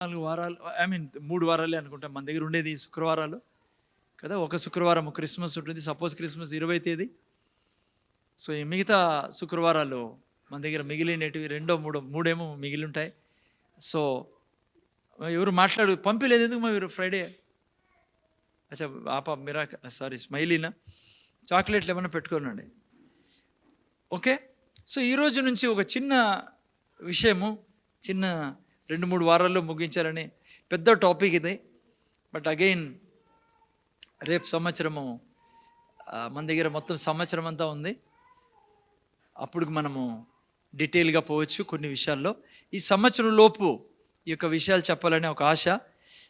4 వారాలు, 3 వారాలే అనుకుంటా మన దగ్గర ఉండేది శుక్రవారాలు కదా. ఒక శుక్రవారం క్రిస్మస్ ఉంటుంది. సపోజ్ క్రిస్మస్ 20వ తేదీ. సో ఈ మిగతా శుక్రవారాలు మన దగ్గర మిగిలినవి మూడేమో మిగిలి ఉంటాయి. సో ఎవరు పంపిలేదు ఎందుకు మీరు ఫ్రైడే? అచ్చా మీరా స్మైలీనా చాక్లెట్లు ఏమైనా పెట్టుకోనండి. ఓకే. సో ఈరోజు నుంచి ఒక చిన్న విషయము, చిన్న 2-3 వారాల్లో ముగించాలని పెద్ద టాపిక్ ఇది. బట్ అగైన్ రేపు సంవత్సరము మన దగ్గర మొత్తం సంవత్సరం అంతా ఉంది. అప్పుడు మనము డీటెయిల్గా పోవచ్చు కొన్ని విషయాల్లో. ఈ సంవత్సరం లోపు ఈ యొక్క విషయాలు చెప్పాలని ఒక ఆశ.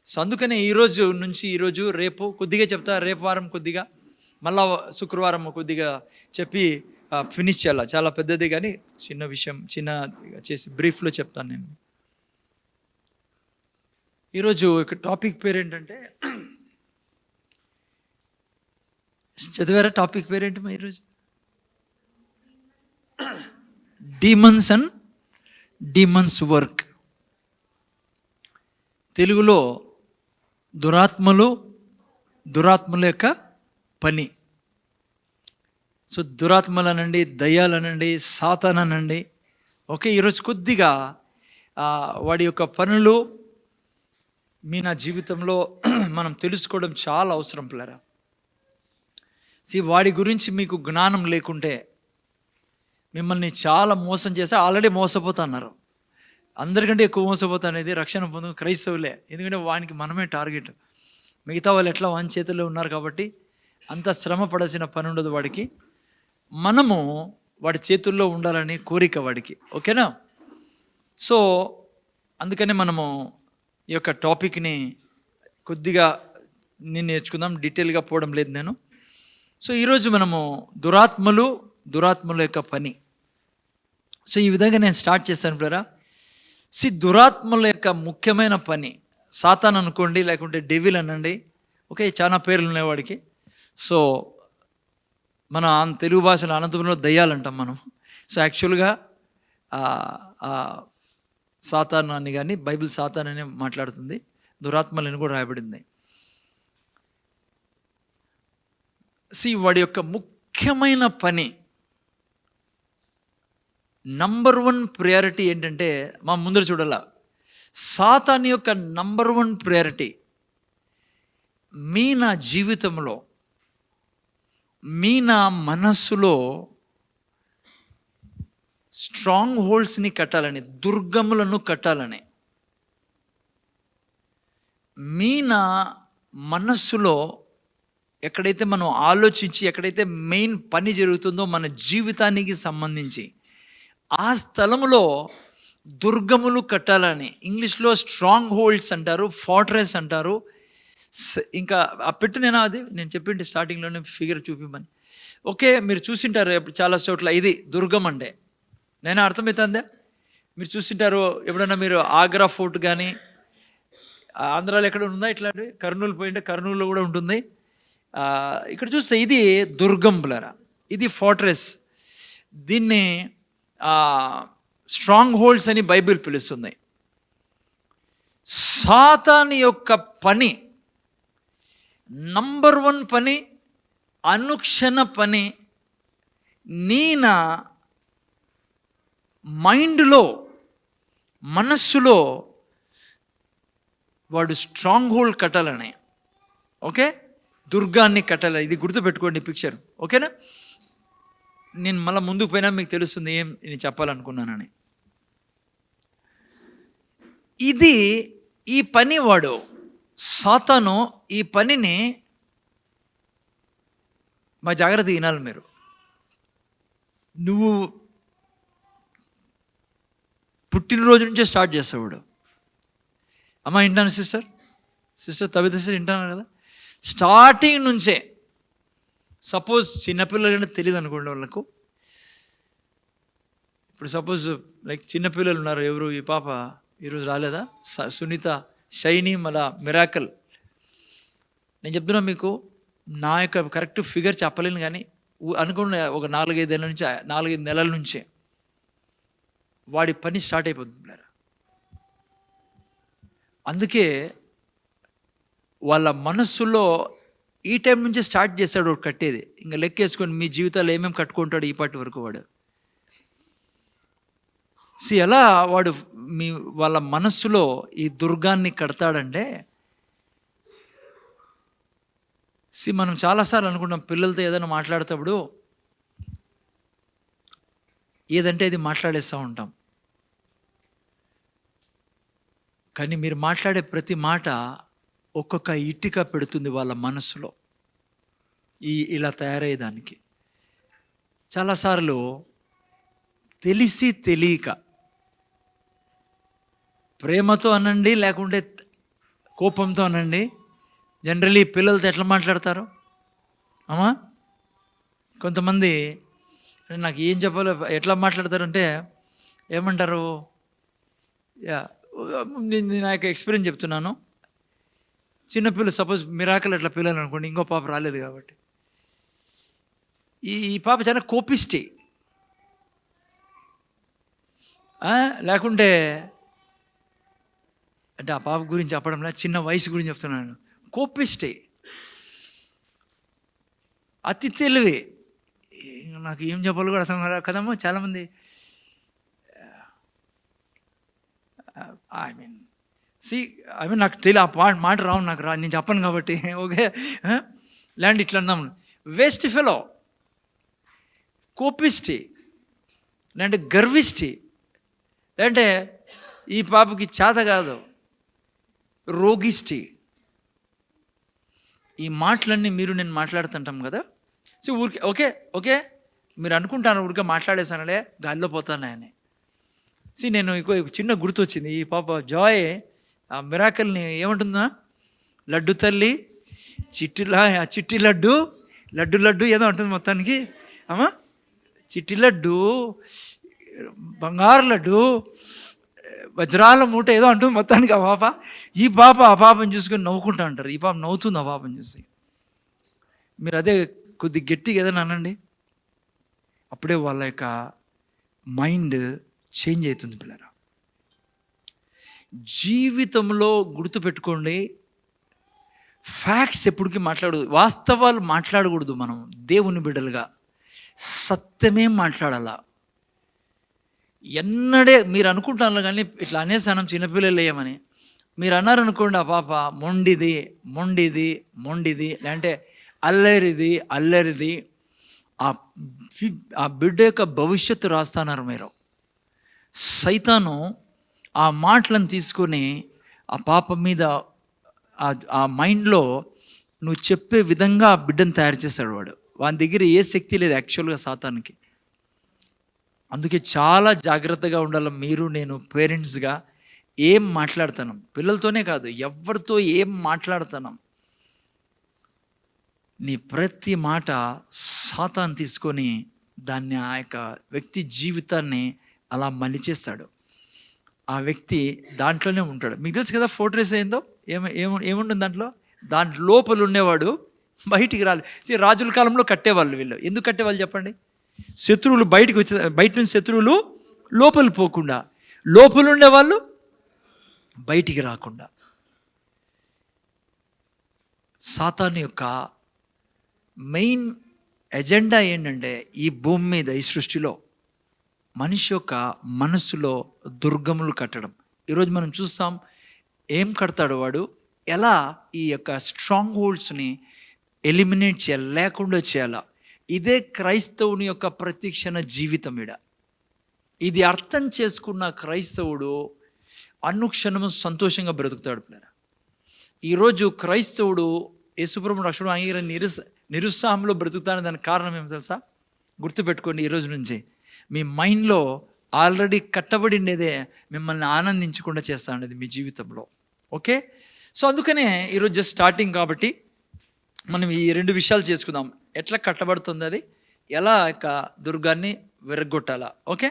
సో అందుకనే ఈరోజు రేపు కొద్దిగా చెప్తా, రేపు వారం కొద్దిగా, మళ్ళా శుక్రవారం కొద్దిగా చెప్పి ఫినిష్ చేయాలి. చాలా పెద్దది కానీ చిన్న విషయం చేసి బ్రీఫ్లో చెప్తాను నేను. ఈరోజు ఒక టాపిక్ పేరు ఏంటంటే, చదివారా టాపిక్ పేరేంటి మా ఈరోజు? Demons and demons work. తెలుగులో దురాత్మల యొక్క పని. సో దురాత్మలనండి, దయ్యాలనండి, సాతాననండి. ఓకే. ఈరోజు కొద్దిగా వాడి యొక్క పనులు నా జీవితంలో మనం తెలుసుకోవడం చాలా అవసరం పిల్లరా. వాడి గురించి మీకు జ్ఞానం లేకుంటే మిమ్మల్ని చాలా మోసం చేస్తే ఆల్రెడీ మోసపోతున్నారు. అందరికంటే ఎక్కువ మోసపోతానేది రక్షణ పొందు క్రైస్తవులే. ఎందుకంటే వానికి మనమే టార్గెట్. మిగతా వాళ్ళు ఎట్లా వాని చేతుల్లో ఉన్నారు కాబట్టి అంత శ్రమ పడాల్సిన పని ఉండదు వాడికి. మనము వాడి చేతుల్లో ఉండాలని కోరిక వాడికి. ఓకేనా? సో అందుకని మనము ఈ యొక్క టాపిక్ని కొద్దిగా నేర్చుకుందాం. డీటెయిల్గా పోవడం లేదు నేను. సో ఈరోజు మనము దురాత్మల యొక్క పని. సో ఈ విధంగా నేను స్టార్ట్ చేస్తాను బ్రదరా. దురాత్మల యొక్క ముఖ్యమైన పని, సాతాన్ అనుకోండి, లేకుంటే డెవిల్ అనండి. ఓకే, చాలా పేర్లు ఉన్నాయి వాడికి. సో మన తెలుగు భాషలో అనంతపురంలో దయ్యాలంటాం మనం. సో యాక్చువల్గా సాతాన్ అని కానీ బైబిల్ సాతాన్ అని మాట్లాడుతుంది. దురాత్మలని కూడా రాయబడింది. వాడి యొక్క ముఖ్యమైన పని, నంబర్ 1 ప్రయారిటీ ఏంటంటే, మా ముందర చూడాల, సాతాన్ యొక్క నంబర్ 1 ప్రయారిటీ నా జీవితంలో, నా మనస్సులో స్ట్రాంగ్ హోల్డ్స్ని కట్టాలని, దుర్గములను కట్టాలని. నా మనస్సులో ఎక్కడైతే మనం ఆలోచించి, ఎక్కడైతే మెయిన్ పని జరుగుతుందో మన జీవితానికి సంబంధించి, ఆ స్థలంలో దుర్గములు కట్టాలని. ఇంగ్లీష్లో స్ట్రాంగ్ హోల్డ్స్ అంటారు, ఫార్ట్రెస్ అంటారు. ఇంకా పెట్టినేనా అది నేను చెప్పింది స్టార్టింగ్లోనే ఫిగర్ చూపిమని. ఓకే, మీరు చూసింటారు చాలా చోట్ల ఇది దుర్గం అంటే. నేను అర్థమవుతుందా? మీరు చూసింటారు ఎప్పుడైనా మీరు ఆగ్రా ఫోర్ట్ కానీ, ఆంధ్రాలో ఎక్కడ ఉందా ఇట్లాంటివి? కర్నూలు పోయింటే కర్నూలులో కూడా ఉంటుంది. ఇక్కడ చూస్తే ఇది దుర్గం పిల్లరా, ఇది ఫార్ట్రెస్. దీన్ని స్ట్రాంగ్ హోల్డ్స్ అని బైబిల్ పిలుస్తుంది. సాతాను యొక్క పని, నంబర్ 1 పని, అనుక్షణ పని, నా మైండ్లో, మనస్సులో వాడు స్ట్రాంగ్ హోల్డ్ కట్టాలని. ఓకే, దుర్గాన్ని కట్టాలి. ఇది గుర్తుపెట్టుకోండి పిక్చర్. ఓకేనా? నేను మళ్ళీ ముందుకు పోయినా మీకు తెలుస్తుంది ఏం నేను చెప్పాలనుకున్నానని. ఈ పని వాడు సాతాను ఈ పనిని మా జాగ్రత్త వినాలి మీరు. నువ్వు పుట్టినరోజు నుంచే స్టార్ట్ చేస్తావు వాడు. అమ్మ వింటాను సిస్టర్ తబిత సిస్టర్ వింటాను కదా. స్టార్టింగ్ నుంచే, సపోజ్ చిన్నపిల్లలు తెలియదు అనుకోండి వాళ్ళకు. ఇప్పుడు సపోజ్ లైక్ చిన్నపిల్లలు ఉన్నారు. ఎవరు? ఈ పాప ఈరోజు రాలేదా? సునీత, షైనీ, మళ్ళా మిరాకల్. నేను చెప్తున్నా మీకు, నా యొక్క కరెక్ట్ ఫిగర్ చెప్పలేను కానీ అనుకున్న ఒక 4-5 నెలల నుంచే వాడి పని స్టార్ట్ అయిపోతుంది. అందుకే వాళ్ళ మనస్సులో ఈ టైం నుంచి స్టార్ట్ చేశాడు వాడు కట్టేది. ఇంకా లెక్కేసుకొని మీ జీవితాలు ఏమేమి కట్టుకుంటాడు ఈ పాటి వరకు వాడు. ఎలా వాడు వాళ్ళ మనస్సులో ఈ దుర్గాన్ని కడతాడంటే, మనం చాలాసార్లు అనుకుంటాం పిల్లలతో ఏదైనా మాట్లాడేటప్పుడు ఏదంటే ఇది మాట్లాడేస్తూ ఉంటాం. కానీ మీరు మాట్లాడే ప్రతి మాట ఒక్కొక్క ఇటుక పెడుతుంది వాళ్ళ మనస్సులో ఇలా తయారయ్యేదానికి. చాలాసార్లు తెలిసి తెలియక, ప్రేమతో అనండి లేకుంటే కోపంతో అనండి, జనరలీ పిల్లలతో ఎట్లా మాట్లాడతారు అమ్మా? కొంతమంది నాకు ఏం చెప్పాలో ఎట్లా మాట్లాడతారంటే ఏమంటారు, నేను నా యొక్క ఎక్స్పీరియన్స్ చెప్తున్నాను. చిన్నపిల్లలు సపోజ్ మిరాకల్ అట్లా పిల్లలు అనుకోండి, ఇంకో పాప రాలేదు కాబట్టి, ఈ పాప చాలా కోపిష్టి, లేకుంటే అంటే ఆ పాప గురించి చెప్పడంలో చిన్న వయసు గురించి చెప్తున్నాను. కోపిష్టి, అతి తెలివి, నాకు ఏం చెప్పాలో కూడా అర్థం కదమ్మా. చాలామంది ఐ మీన్ నాకు తెలియ ఆ మాట రావు, నాకు నేను చెప్పను కాబట్టి ఓకే. ల్యాండ్ ఇట్లా అన్నాము, వేస్ట్ ఫెలో, కోపిష్టి, లేదంటే గర్విష్టి, లేదంటే ఈ పాపకి చేత కాదు, రోగిష్టి. ఈ మాటలన్నీ మీరు నేను మాట్లాడుతుంటాం కదా. ఊరికే ఓకే ఓకే మీరు అనుకుంటాను ఊరికే మాట్లాడేసానులే గాలిలో పోతానని. నేను ఇంకో చిన్న గుర్తు వచ్చింది. ఈ పాప జాయ్ ఆ మిరాకల్ని ఏమంటుందా, లడ్డు తల్లి చిట్టి లడ్డు లడ్డు లడ్డు ఏదో అంటుంది మొత్తానికి. అమ్మా చిట్టి లడ్డు, బంగారు లడ్డు, వజ్రాల మూట ఏదో అంటుంది మొత్తానికి ఆ పాప. ఈ పాప ఆ పాపని చూసుకొని నవ్వుకుంటా అంటారు. ఈ పాప నవ్వుతుంది ఆ పాపని చూసి. మీరు అదే కొద్ది గట్టిగా ఏదైనా అనండి, అప్పుడే వాళ్ళ యొక్క మైండ్ చేంజ్ అవుతుంది పిల్లరా. జీవితంలో గుర్తుపెట్టుకోండి, ఫ్యాక్ట్స్ ఎప్పటికీ మాట్లాడకూడదు, వాస్తవాలు మాట్లాడకూడదు. మనం దేవుని బిడ్డలుగా సత్యమే మాట్లాడాలా. ఎన్నడే మీరు అనుకుంటాను కానీ ఇట్లా అనేసానం చిన్నపిల్లలు ఏమని మీరు అన్నారనుకోండి, ఆ పాప మొండిది మొండిది మొండిది, లేదంటే అల్లరిది అల్లరిది, ఆ బిడ్డ యొక్క భవిష్యత్తు రాస్తున్నారు మీరు. సైతాను ఆ మాటలను తీసుకొని ఆ పాప మీద ఆ మైండ్లో నువ్వు చెప్పే విధంగా ఆ బిడ్డను తయారు చేశాడు వాడు. వాని దగ్గర ఏ శక్తి లేదు యాక్చువల్గా సాతానికి. అందుకే చాలా జాగ్రత్తగా ఉండాలి మీరు నేను పేరెంట్స్గా. ఏం మాట్లాడుతున్నాం పిల్లలతోనే కాదు, ఎవరితో ఏం మాట్లాడుతున్నాం, నీ ప్రతి మాట సాతాను తీసుకొని దాన్ని ఆ యొక్క వ్యక్తి జీవితాన్ని అలా మలిచేస్తాడు. ఆ వ్యక్తి దాంట్లోనే ఉంటాడు. మీకు తెలుసు కదా ఫోర్ట్రెస్ ఏందో, ఏముంటుంది దాంట్లో. దాని లోపల ఉండేవాడు బయటికి రాలేదు. రాజుల కాలంలో కట్టేవాళ్ళు. వీళ్ళు ఎందుకు కట్టేవాళ్ళు చెప్పండి? శత్రువులు బయటికి వచ్చే, బయట నుంచి శత్రువులు లోపల పోకుండా, లోపల ఉండేవాళ్ళు బయటికి రాకుండా. సాతాను యొక్క మెయిన్ ఎజెండా ఏంటంటే ఈ భూమి మీద ఈ సృష్టిలో మనిషి యొక్క మనస్సులో దుర్గములు కట్టడం. ఈరోజు మనం చూస్తాం ఏం కడతాడు వాడు, ఎలా ఈ యొక్క స్ట్రాంగ్ హోల్డ్స్ని ఎలిమినేట్ చేయాలి, లేకుండా చేయాలా. ఇదే క్రైస్తవుని యొక్క ప్రతిక్షణ జీవితం. ఇది అర్థం చేసుకున్న క్రైస్తవుడు అనుక్షణము సంతోషంగా బ్రతుకుతాడు. ఈరోజు క్రైస్తవుడు యేసుప్రభువు రక్షణ అంగీకరణ నిరుత్సాహంలో బ్రతుకుతాను. దానికి కారణం ఏమో తెలుసా? గుర్తుపెట్టుకోండి, ఈరోజు నుంచి మీ మైండ్లో ఆల్రెడీ కట్టబడినదే మిమ్మల్ని ఆనందించకుండా చేస్తా ఉండేది మీ జీవితంలో. ఓకే, సో అందుకనే ఈరోజు జస్ట్ స్టార్టింగ్ కాబట్టి మనం ఈ రెండు విషయాలు చేసుకుందాం. ఎట్లా కట్టబడుతుంది, అది ఎలా యొక్క దుర్గాన్ని విరగొట్టాలా. ఓకే,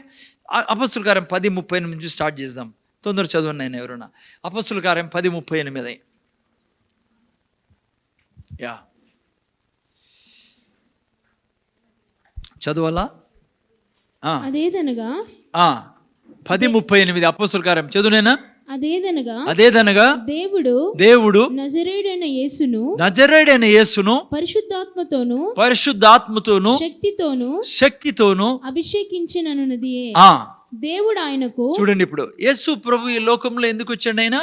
అపొస్తలుల కార్యం 10:38 నుంచి స్టార్ట్ చేద్దాం. తొందర చదవండి ఆయన ఎవరన్నా. అపొస్తలుల కార్యం 10:38. యా చదవాలా? అదేదనగా 10:38 అపొస్తలుల కార్యం చదువునేనా? అదేదనగా దేవుడు నజరేయుడైన యేసును పరిశుద్ధాత్మతోను శక్తితోను అభిషేకించిననున్నది. దేవుడు ఆయనకు, చూడండి ఇప్పుడు యేసు ప్రభు ఈ లోకంలో ఎందుకు వచ్చాడు? ఆయన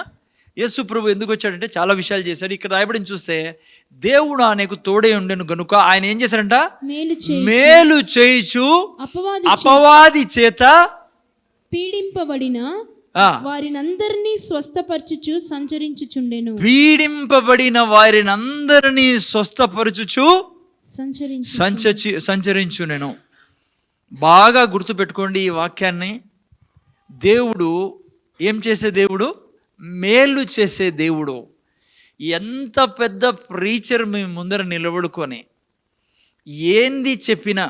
యేసు ప్రభు ఎందుకు వచ్చాడంటే చాలా విషయాలు చేశాడు. ఇక్కడ రాయబడిని చూస్తే దేవుడు ఆయనకు తోడే ఉండెను గనుక ఆయన ఏం చేశాడంట? మేలు చేయుచు అపవాది చేత పీడింపబడిన వారినందరినీ స్వస్థపరచుచు సంచరించుచుండెను. పీడింపబడిన వారినందరినీ స్వస్థపరచుచు సంచరించునేను. బాగా గుర్తుపెట్టుకోండి ఈ వాక్యాన్ని. దేవుడు ఏం చేసే దేవుడు? మేలు చేసే దేవుడు. ఎంత పెద్ద ప్రీచర్ మీ ముందర నిలబడుకొని ఏంది చెప్పినా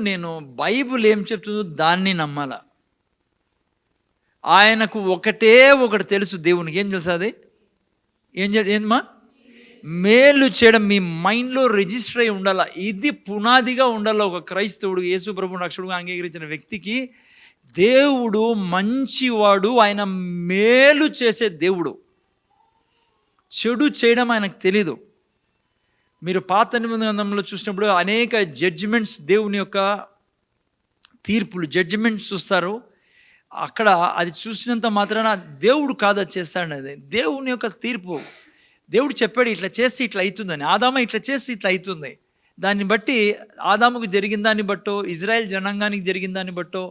నేను బైబుల్ ఏం చెప్తుందో దాన్ని నమ్మాల. ఆయనకు ఒకటి తెలుసు. దేవునికి ఏం తెలుసు? అది ఏందమ్మా? మేలు చేయడం మీ మైండ్లో రిజిస్టర్ అయి ఉండాల. ఇది పునాదిగా ఉండాల. ఒక క్రైస్తవుడు యేసు ప్రభు రక్షకుడుగా అంగీకరించిన వ్యక్తికి దేవుడు మంచివాడు, ఆయన మేలు చేసే దేవుడు. చెడు చేయడం ఆయనకు తెలీదు. మీరు పాత నిబంధనలో చూసినప్పుడు అనేక జడ్జిమెంట్స్, దేవుని యొక్క తీర్పులు, జడ్జిమెంట్స్ చూస్తారు. అక్కడ అది చూసినంత మాత్రాన దేవుడు కాదా చేస్తాడు. అది దేవుని యొక్క తీర్పు. దేవుడు చెప్పాడు ఇట్లా చేసి ఇట్లా అవుతుందని. ఆదాము ఇట్లా చేసి ఇట్లా అవుతుంది. దాన్ని బట్టి ఆదాముకు జరిగిన దాన్ని బట్టో, ఇజ్రాయెల్ జనాంగానికి జరిగిన దాన్ని బట్టో,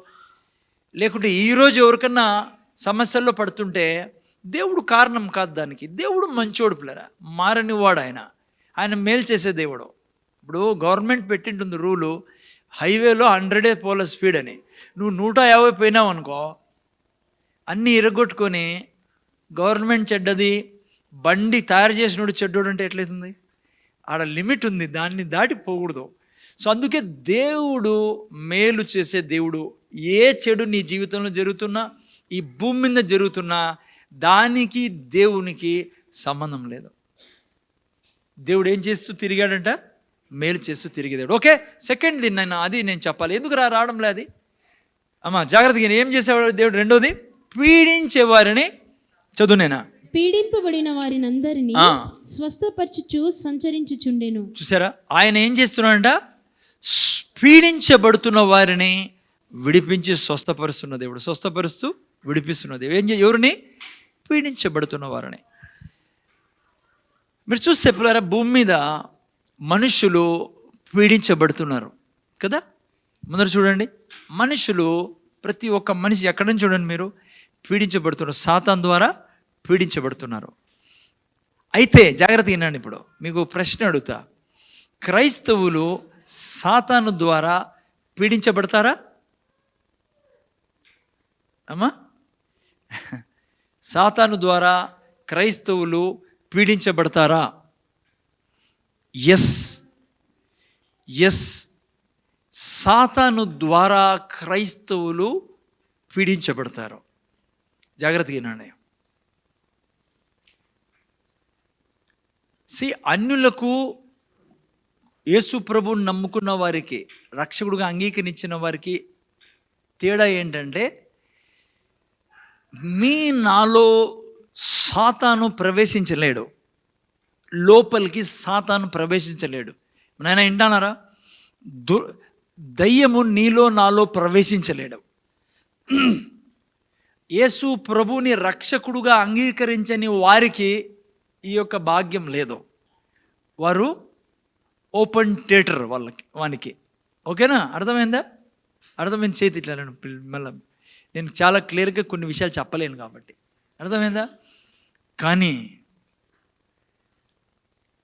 లేకుంటే ఈరోజు ఎవరికన్నా సమస్యల్లో పడుతుంటే దేవుడు కారణం కాదు దానికి. దేవుడు మంచోడు పిల్లరా, మారని వాడు ఆయన మేలు చేసే దేవుడు. ఇప్పుడు గవర్నమెంట్ పెట్టింటుంది రూలు, హైవేలో 100 పోల స్పీడ్ అని. నువ్వు 150 పోయినావు అనుకో, అన్నీ ఇరగొట్టుకొని గవర్నమెంట్ చెడ్డది, బండి తయారు చేసినోడు చెడ్డోడు అంటే ఎట్లయితుంది? ఆడ లిమిట్ ఉంది, దాన్ని దాటి పోకూడదు. సో అందుకే దేవుడు మేలు చేసే దేవుడు. ఏ చెడు నీ జీవితంలో జరుగుతున్నా, ఈ భూమి మీద జరుగుతున్నా, దానికి దేవునికి సంబంధం లేదు. దేవుడు ఏం చేస్తూ తిరిగాడంట? మేలు చేస్తూ తిరిగేదాడు. ఓకే, సెకండ్ అది నేను చెప్పాలి. ఎందుకు రావడం లేదు? అమ్మా జాగ్రత్తగా ఏం చేసేవాడు దేవుడు? రెండోది, పీడించేవారిని చదువునేనా? పీడింపబడిన వారినందరినీ స్వస్థపరచుచు సంచరించుచుండెను. చూసారా, ఆయన ఏం చేస్తున్నాడంట? పీడించబడుతున్న వారిని విడిపించి స్వస్థపరుస్తున్న దేవుడు. స్వస్థపరుస్తూ విడిపిస్తున్న దేవుడు. ఎవరిని? పీడించబడుతున్న వారిని. మీరు చూస్తే పిల్లరా, భూమి మీద మనుషులు పీడించబడుతున్నారు కదా. ముందర చూడండి, మనుషులు, ప్రతి ఒక్క మనిషి ఎక్కడి నుంచి చూడండి మీరు, పీడించబడుతున్నారు. సాతాను ద్వారా పీడించబడుతున్నారు. అయితే జాగ్రత్తగా వినండి. ఇప్పుడు మీకు ప్రశ్న అడుగుతా, క్రైస్తవులు సాతాను ద్వారా పీడించబడతారా అమ్మా? సాతాను ద్వారా క్రైస్తవులు పీడించబడతారా? ఎస్, సాతాను ద్వారా క్రైస్తవులు పీడించబడతారు. జాగ్రత్తగా వినండి. అన్యులకు, యేసు ప్రభువుని నమ్ముకున్న వారికి, రక్షకుడుగా అంగీకరించిన వారికి తేడా ఏంటంటే, నాలో సాతాను ప్రవేశించలేడు. లోపలికి సాతాను ప్రవేశించలేడు. నాయన వింటానారా? దయ్యము నీలో నాలో ప్రవేశించలేడు. యేసు ప్రభుని రక్షకుడుగా అంగీకరించని వారికి ఈ యొక్క భాగ్యం లేదు. వారు ఓపెన్ థియేటర్ వానికి. ఓకేనా? అర్థమైందా? అర్థమైంది. చేతి ఇట్లా మళ్ళీ నేను చాలా క్లియర్గా కొన్ని విషయాలు చెప్పలేను కాబట్టి. అర్థమైందా? కానీ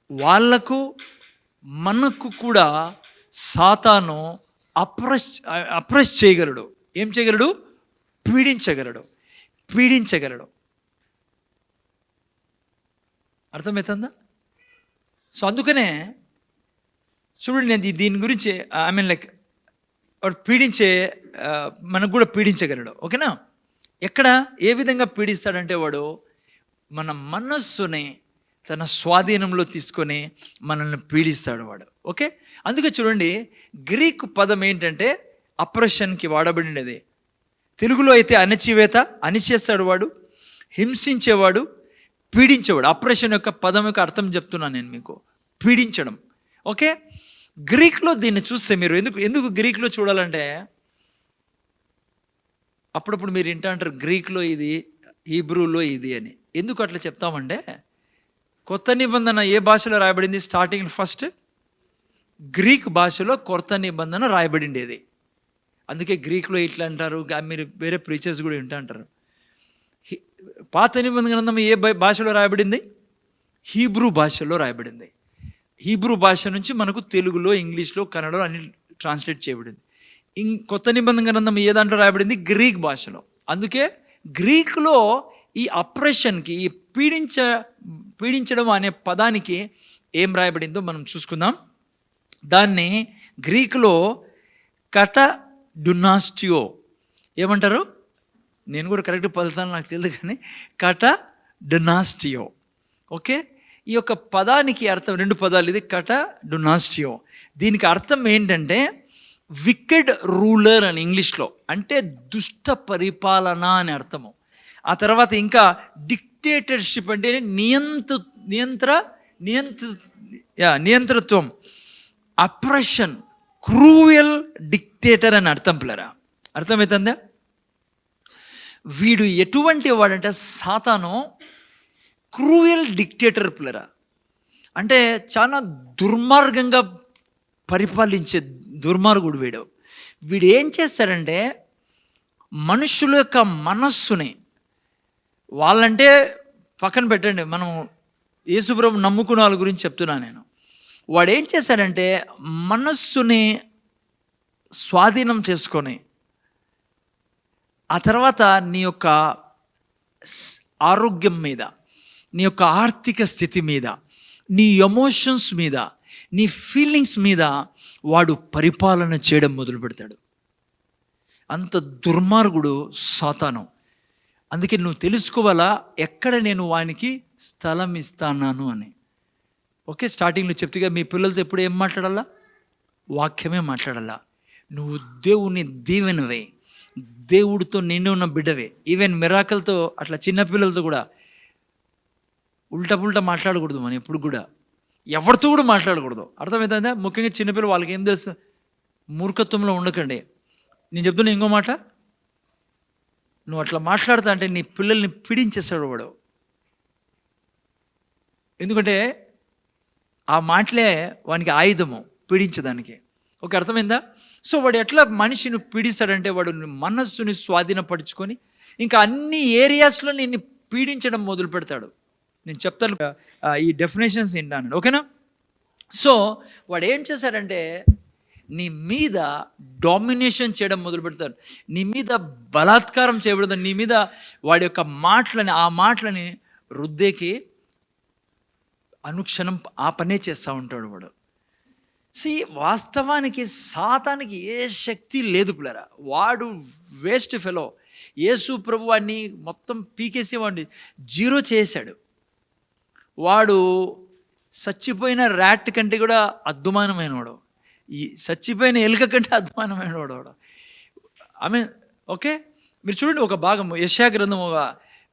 వాళ్లకు మనకు కూడా సాతాను అప్రెస్ చేయగలడు. ఏం చేయగలడు? పీడించగలడు. అర్థమవుతుందా? సో అందుకనే చూడండి, నేను దీని గురించి వాడు మనకు కూడా పీడించగలడు. ఓకేనా? ఎక్కడ, ఏ విధంగా పీడిస్తాడంటే, వాడు మన మనస్సుని తన స్వాధీనంలో తీసుకొని మనల్ని పీడిస్తాడు వాడు. ఓకే, అందుకే చూడండి, గ్రీకు పదం ఏంటంటే అప్రెషన్కి వాడబడినది. తెలుగులో అయితే అణచివేత, అణిచేస్తాడు వాడు, హింసించేవాడు, పీడించేవాడు. ఆపరేషన్ యొక్క పదం యొక్క అర్థం చెప్తున్నాను నేను మీకు, పీడించడం. ఓకే, గ్రీక్లో దీన్ని చూస్తే మీరు ఎందుకు గ్రీక్లో చూడాలంటే, అప్పుడప్పుడు మీరు వింటా అంటారు గ్రీక్లో ఇది, హీబ్రూలో ఇది అని. ఎందుకు అట్లా చెప్తామంటే, కొత్త నిబంధన ఏ భాషలో రాయబడింది? స్టార్టింగ్ ఫస్ట్ గ్రీక్ భాషలో కొత్త నిబంధన రాయబడిండేది. అందుకే గ్రీక్లో ఇట్లా అంటారు. మీరు వేరే ప్రీచర్స్ కూడా వింటా అంటారు. పాత నిబంధన గ్రంథం ఏ భాషలో రాయబడింది? హీబ్రూ భాషలో రాయబడింది. హీబ్రూ భాష నుంచి మనకు తెలుగులో, ఇంగ్లీష్లో, కన్నడలో అన్ని ట్రాన్స్లేట్ చేయబడింది. కొత్త నిబంధన గ్రంథం ఏ దాంట్లో రాయబడింది? గ్రీక్ భాషలో. అందుకే గ్రీక్లో ఈ అప్రెషన్కి, ఈ పీడించడం అనే పదానికి ఏం రాయబడిందో మనం చూసుకుందాం. దాన్ని గ్రీకులో కట డునాస్టియో ఏమంటారు? నేను కూడా కరెక్ట్ పలుతాను నాకు తెలియదు, కానీ కట డునాస్టియో. ఓకే, ఈ యొక్క పదానికి అర్థం 2 పదాలు, ఇది కట డునాస్టియో. దీనికి అర్థం ఏంటంటే వికెడ్ రూలర్ అని ఇంగ్లీష్లో, అంటే దుష్ట పరిపాలన అని అర్థము. ఆ తర్వాత ఇంకా డిక్టేటర్షిప్ అంటే నియంతృత్వం, అప్రెషన్, క్రూయల్ డిక్టేటర్ అని అర్థం. పిల్లరా, అర్థమవుతుందా? వీడు ఎటువంటి వాడంటే సాతాను క్రూయల్ డిక్టేటర్. పిల్లరా, అంటే చాలా దుర్మార్గంగా పరిపాలించే దుర్మార్గుడు వీడు. వీడు ఏం చేస్తాడంటే మనుషుల యొక్క మనస్సుని, వాళ్ళంటే పక్కన పెట్టండి, మనం యేసుప్రభు నమ్ముకున్న వాళ్ళ గురించి చెప్తున్నా నేను. వాడు ఏం చేశాడంటే మనస్సుని స్వాధీనం చేసుకొని, ఆ తర్వాత నీ యొక్క ఆరోగ్యం మీద, నీ యొక్క ఆర్థిక స్థితి మీద, నీ ఎమోషన్స్ మీద, నీ ఫీలింగ్స్ మీద వాడు పరిపాలన చేయడం మొదలు పెడతాడు. అంత దుర్మార్గుడు సాతాను. అందుకే నువ్వు తెలుసుకోవాలా, ఎక్కడ నేను వానికి స్థలం ఇస్తాను అని. ఓకే, స్టార్టింగ్లో చెప్తేగా మీ పిల్లలతో ఎప్పుడు ఏం మాట్లాడాలా? వాక్యమే మాట్లాడాలా. నువ్వు దేవుని దీవెనవే, దేవుడితో నిండి ఉన్న బిడ్డవే. ఈవెన్ మిరాకల్తో అట్లా చిన్నపిల్లలతో కూడా ఉల్టా పుల్టా మాట్లాడకూడదు. మనం ఎప్పుడు కూడా ఎవరితో కూడా మాట్లాడకూడదు. అర్థమవుతుందా? ముఖ్యంగా చిన్నపిల్లలు, వాళ్ళకి ఏం తెలుసు? మూర్ఖత్వంలో ఉండకండి. నేను చెప్తున్నా ఇంకో మాట, నువ్వు అట్లా మాట్లాడుతా అంటే నీ పిల్లల్ని పీడించేస్తాడు వాడు. ఎందుకంటే ఆ మాటలే వానికి ఆయుధము పీడించడానికి. ఓకే, అర్థమైందా? సో వాడు ఎట్లా మనిషిని పీడిస్తాడంటే, వాడు మనస్సుని స్వాధీనపరుచుకొని ఇంకా అన్ని ఏరియాస్లో నిన్ను పీడించడం మొదలు పెడతాడు. నేను చెప్తాను, ఈ డెఫినేషన్స్ ఏంటన్నాడు. ఓకేనా? సో వాడు ఏం చేశాడంటే నీ మీద డామినేషన్ చేయడం మొదలు పెడతాడు, నీ మీద బలాత్కారం చేయబడతాడు, నీ మీద వాడి యొక్క ఆ మాటలని రుద్దేకి అనుక్షణం ఆ పనే చేస్తూ ఉంటాడు వాడు. వాస్తవానికి సాతానికి ఏ శక్తి లేదు పిల్లరా. వాడు వేస్ట్ ఫెలో. యేసు ప్రభు వాడిని మొత్తం పీకేసి వాడిని జీరో చేశాడు. వాడు చచ్చిపోయిన ర్యాట్ కంటే కూడా అద్భుతమైన వాడు, ఈ చచ్చిపోయిన ఎలుక కంటే అద్భుతమైన వాడు. ఓకే, మీరు చూడండి ఒక భాగం యెషయా గ్రంథం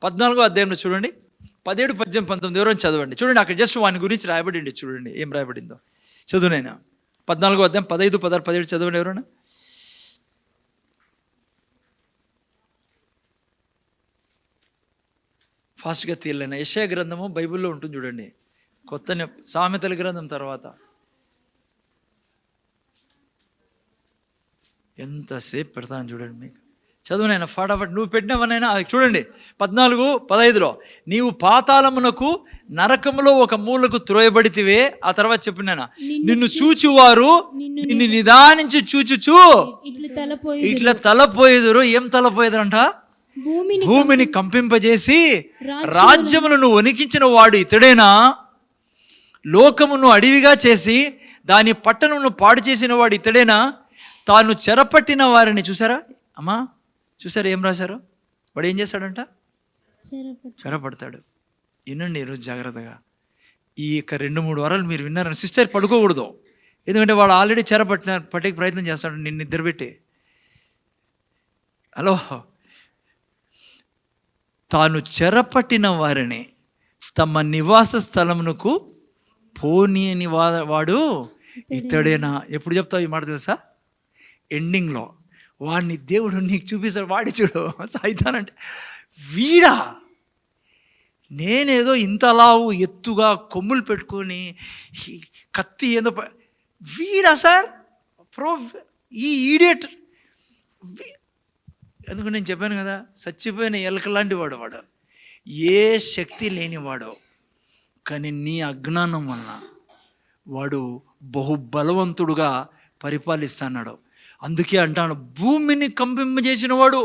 14వ అధ్యాయంలో చూడండి, 17, 18, 19 ఎవరైనా చదవండి. చూడండి, అక్కడ జస్ట్ వాని గురించి రాయబడింది. చూడండి ఏం రాయబడిందో. చదువునైనా 14వ అధ్యాయం 15, 16, 17 చదవండి ఎవరైనా. ఫాస్ట్గా తీయలేనా? యెషయా గ్రంథము బైబిల్లో ఉంటుంది చూడండి, కొత్త సామెతల గ్రంథం తర్వాత. ఎంతసేపు పెడతాను చూడండి మీకు. చదువునైనా ఫటాఫట్, నువ్వు పెట్టినవనైనా అది చూడండి. 14, 15లో నీవు పాతాళమునకు నరకములో ఒక మూలకు త్రోయబడితివే. ఆ తర్వాత చెప్పినానా, నిన్ను చూచువారు నిన్ను నిదానించి చూచుచు ఇట్లా తలపోయేదురు. ఏం తలపోయేదంట? భూమిని కంపింపజేసి రాజ్యములను వణికించిన వాడు ఇతడేనా? లోకమును అడవిగా చేసి దాని పట్టణమును పాడు చేసిన వాడు ఇతడేనా? తాను చెరపట్టిన వారిని చూసారా అమ్మా, చూసారా ఏం రాశారు? వాడు ఏం చేస్తాడంట? చెరపడతాడు. వినండి ఈరోజు జాగ్రత్తగా. ఈ యొక్క 2-3 వారాలు మీరు విన్నారని సిస్టర్ పడుకోకూడదు. ఎందుకంటే వాడు ఆల్రెడీ పట్టే ప్రయత్నం చేస్తాడు నిన్ను నిద్రపెట్టి. హలో, తాను చెరపట్టిన వారిని తమ నివాస స్థలమునకు పోనీయని వాడు ఇతడేనా. ఎప్పుడు చెప్తావు ఈ మాట తెలుసా? ఎండింగ్లో వాడిని దేవుడు నీకు చూపిస్తాడు. వాడి చూడు సైతానంటే, వీడా నేనేదో ఇంతలావు ఎత్తుగా కొమ్ములు పెట్టుకొని కత్తి ఏదో వీడా సార్ ఈ ఈడియట్. ఎందుకు నేను చెప్పాను కదా, చచ్చిపోయిన ఎలక లాంటి వాడు ఏ శక్తి లేనివాడు. కానీ నీ అజ్ఞానం వలన వాడు బహుబలవంతుడుగా పరిపాలిస్తున్నాడు. అందుకే అంటాను, భూమిని కంపింపజేసిన వాడు,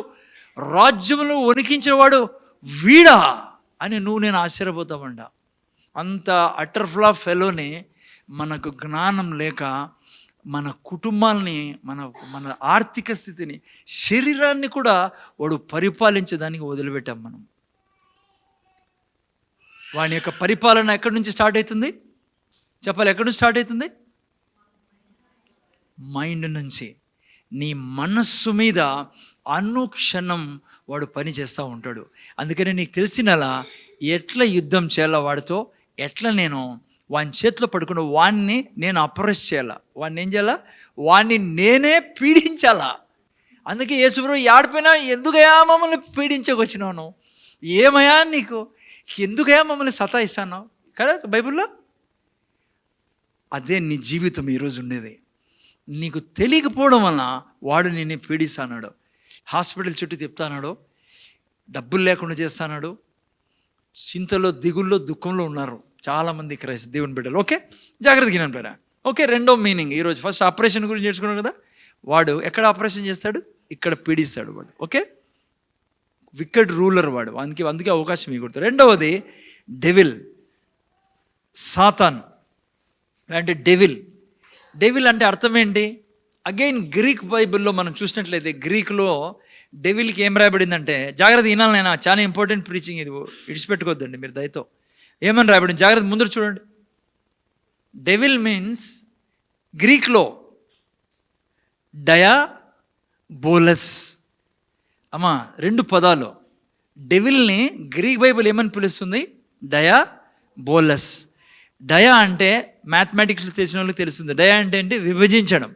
రాజ్యములు వణికించిన వాడు వీడా అని నేను ఆశ్చర్యపోతామంట. అంత అటర్ఫ్లా ఫెలోని మనకు జ్ఞానం లేక మన కుటుంబాలని, మన ఆర్థిక స్థితిని, శరీరాన్ని కూడా వాడు పరిపాలించడానికి వదిలిపెట్టాం మనం. వాని యొక్క పరిపాలన ఎక్కడి నుంచి స్టార్ట్ అవుతుంది చెప్పాలి? ఎక్కడి నుంచి స్టార్ట్ అవుతుంది? మైండ్ నుంచి. నీ మనస్సు మీద అనుక్షణం వాడు పని చేస్తూ ఉంటాడు. అందుకని నీకు తెలిసినలా ఎట్లా యుద్ధం చేయాలా వాడితో, ఎట్లా నేను వాని చేతిలో పడుకున్న వాడిని నేను అప్రెస్ చేయాలా, వాడిని ఏం చేయాలా, వాడిని నేనే పీడించాలా. అందుకే యేసుప్రభు ఆడిపోయినా, ఎందుకయా మమ్మల్ని పీడించకొచ్చినావు, ఏమయ్యా నీకు, ఎందుకయా మమ్మల్ని సతాయిస్తాను కదా బైబిల్లో. అదే నీ జీవితం ఈరోజు ఉండేది. నీకు తెలియకపోవడం వలన వాడు నిన్ను పీడిస్తాడు, హాస్పిటల్ చుట్టూ తిప్పుతాడు, డబ్బులు లేకుండా చేస్తాడు, చింతలో దిగుల్లో దుఃఖంలో ఉన్నారు చాలామంది దేవుని బిడ్డలు. ఓకే, జాగ్రత్తగా వినండి. ఓకే, రెండో మీనింగ్ ఈరోజు. ఫస్ట్ ఆపరేషన్ గురించి నేర్చుకున్నాం కదా. వాడు ఎక్కడ ఆపరేషన్ చేస్తాడు? ఇక్కడ పీడిస్తాడు వాడు. ఓకే, వికెట్ రూలర్ వాడు, అందుకే అవకాశం ఇవ్వకూడదు. రెండవది డెవిల్, సాతాన్ అంటే డెవిల్ అంటే అర్థం ఏంటి? అగైన్ గ్రీక్ బైబిల్లో మనం చూసినట్లయితే గ్రీక్లో డెవిల్కి ఏం రాయబడిందంటే, జాగ్రత్త వినాలి, నేను చాలా ఇంపార్టెంట్ ప్రీచింగ్ ఇది, ఇడిచిపెట్టుకోవద్దండి మీరు దయతో. ఏమని రాయబడింది జాగ్రత్త ముందు చూడండి. డెవిల్ మీన్స్ గ్రీక్లో డయాబోలస్. అమ్మా, రెండు పదాలు. డెవిల్ని గ్రీక్ బైబిల్ ఏమని పిలుస్తుంది? డయాబోలస్. డయా అంటే మ్యాథమెటిక్స్ తెలిసిన వాళ్ళకి తెలుస్తుంది. డయా అంటే ఏంటి? విభజించడం.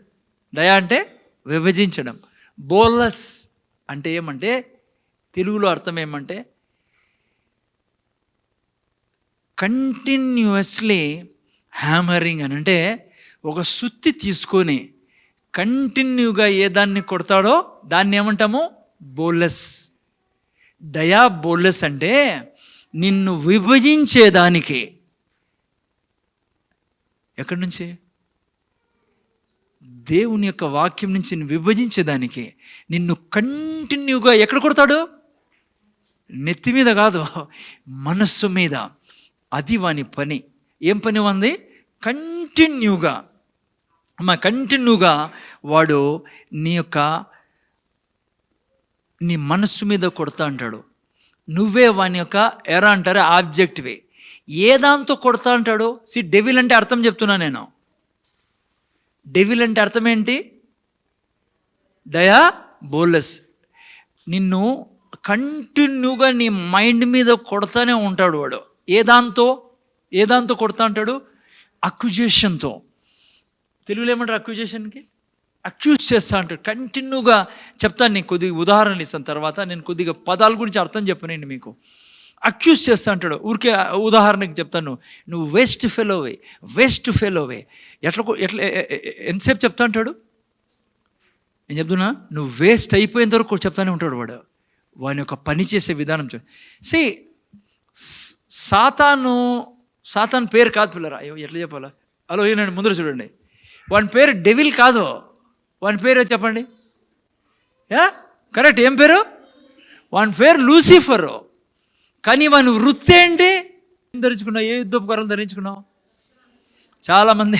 డయా అంటే విభజించడం. బోలస్ అంటే ఏమంటే, తెలుగులో అర్థం ఏమంటే కంటిన్యూస్లీ హ్యామరింగ్ అని. అంటే ఒక సుత్తి తీసుకొని కంటిన్యూగా ఏ దాన్ని కొడతాడో దాన్ని ఏమంటాము? బోలస్. డయాబోలస్ అంటే నిన్ను విభజించేదానికి. ఎక్కడి నుంచి? దేవుని యొక్క వాక్యం నుంచి విభజించేదానికి. నిన్ను కంటిన్యూగా ఎక్కడ కొడతాడు? నెత్తి మీద కాదు, మనస్సు మీద. అది వాని పని. ఏం పని ఉంది? కంటిన్యూగా వాడు నీ మనస్సు మీద కొడతా అంటాడు. నువ్వే వాని యొక్క అంటారు ఆబ్జెక్టివే. ఏ దాంతో కొడతా అంటాడు? డెవిల్ అంటే అర్థం చెప్తున్నా నేను. డెవిల్ అంటే అర్థం ఏంటి? డయాబోలస్. నిన్ను కంటిన్యూగా నీ మైండ్ మీద కొడతానే ఉంటాడు వాడు. ఏ దాంతో కొడతా అంటాడు? అక్యూజేషన్తో. తెలుగులో ఏమంటారు అక్యూజేషన్కి? అక్యూజ్ చేస్తా అంటాడు. కంటిన్యూగా చెప్తాను, నేను కొద్దిగా ఉదాహరణలు ఇస్తాను తర్వాత. నేను కొద్దిగా పదాల గురించి అర్థం చెప్పనండి మీకు. అక్యూజ్ చేస్తా అంటాడు. ఊరికే ఉదాహరణకి చెప్తాను, నువ్వు వేస్ట్ ఫెలోవే. ఎట్లా ఎంతసేపు చెప్తా అంటాడు? నేను చెప్తున్నా, నువ్వు వేస్ట్ అయిపోయేంత వరకు చెప్తానే ఉంటాడు వాడు. వాని యొక్క పని చేసే విధానం సాతాన్ పేరు కాదు పిల్లరా. అయ్యో ఎట్లా చెప్పాలా? హలో ఏనండి, ముందర చూడండి. వాని పేరు డెవిల్ కాదు. వాని పేరు చెప్పండి. కరెక్ట్, ఏం పేరు? వాని పేరు లూసిఫరు. కానీ వాని వృత్తి ఏంటి? ధరించుకున్నావు? ఏ యుద్ధోపకరణం ధరించుకున్నావు? చాలామంది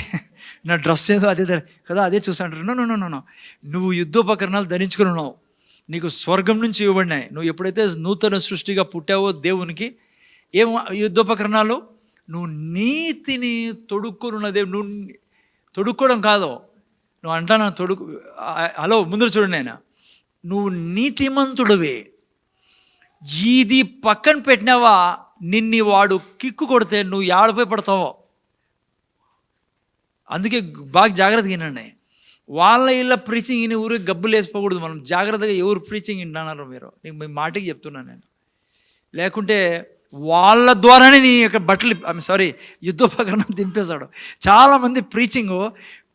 నా డ్రెస్ ఏదో అదే కదా, అదే చూసాంటారు. నో, నువ్వు యుద్ధోపకరణాలు ధరించుకున్నావు. నీకు స్వర్గం నుంచి ఇవ్వబడినాయి. నువ్వు ఎప్పుడైతే నూతన సృష్టిగా పుట్టావో దేవునికి ఏం యుద్ధోపకరణాలు? నువ్వు నీతిని తొడుక్కున్నదే. నువ్వు తొడుక్కోవడం కాదు, నువ్వు అంటాను హలో ముందర చూడండి, ఆయన నువ్వు నీతిమంతుడివే. ఇది పక్కన పెట్టినావా, నిన్ను వాడు కిక్కు కొడితే నువ్వు ఏడపోయి పడతావో. అందుకే బాగా జాగ్రత్తగా వినండి. వాళ్ళ ఇళ్ళ ప్రీచింగ్ ఇని ఊరికి గబ్బులు వేసిపోకూడదు. మనం జాగ్రత్తగా ఎవరు ప్రీచింగ్ వింటున్నారో మీరు, నీకు మీ మాటకి చెప్తున్నాను నేను. లేకుంటే వాళ్ళ ద్వారానే నీ యొక్క బట్టలు యుద్ధోపకరణం దింపేశాడు. చాలామంది ప్రీచింగ్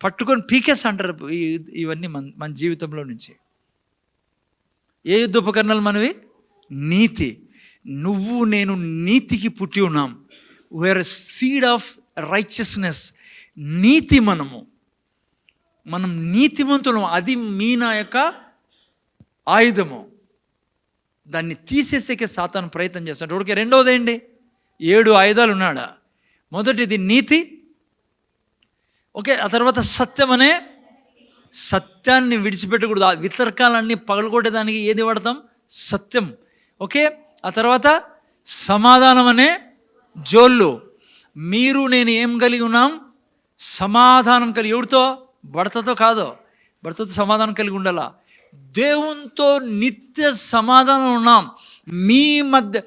పట్టుకొని పీకేస్ అంటారు. ఇవన్నీ మన జీవితంలో నుంచి. ఏ యుద్ధోపకరణాలు మనవి? నీతి. నువ్వు నేను నీతికి పుట్టి ఉన్నాం. We're seed of righteousness. నీతి మనం నీతిమంతులం. అది మీ నా యొక్క ఆయుధము. దాన్ని తీసేసేకే సాతాను ప్రయత్నం చేస్తాడు. ఓకే, రెండవది ఏంటి? 7 ఆయుధాలు ఉన్నాడా. మొదటిది నీతి. ఓకే, ఆ తర్వాత సత్యం అనే సత్యాన్ని విడిచిపెట్టకూడదు. ఆ వితర్కాలన్నీ పగలగొట్టేదానికి ఏది వాడతాం? సత్యం. ఓకే, ఆ తర్వాత సమాధానం అనే జోళ్ళు. మీరు నేను ఏం కలిగి ఉన్నాం? సమాధానం కలిగి. ఎవరితో? భర్తతో కాదు. భర్తతో సమాధానం కలిగి ఉండాలా. దేవునితో నిత్య సమాధానం ఉన్నాం. మీ మధ్య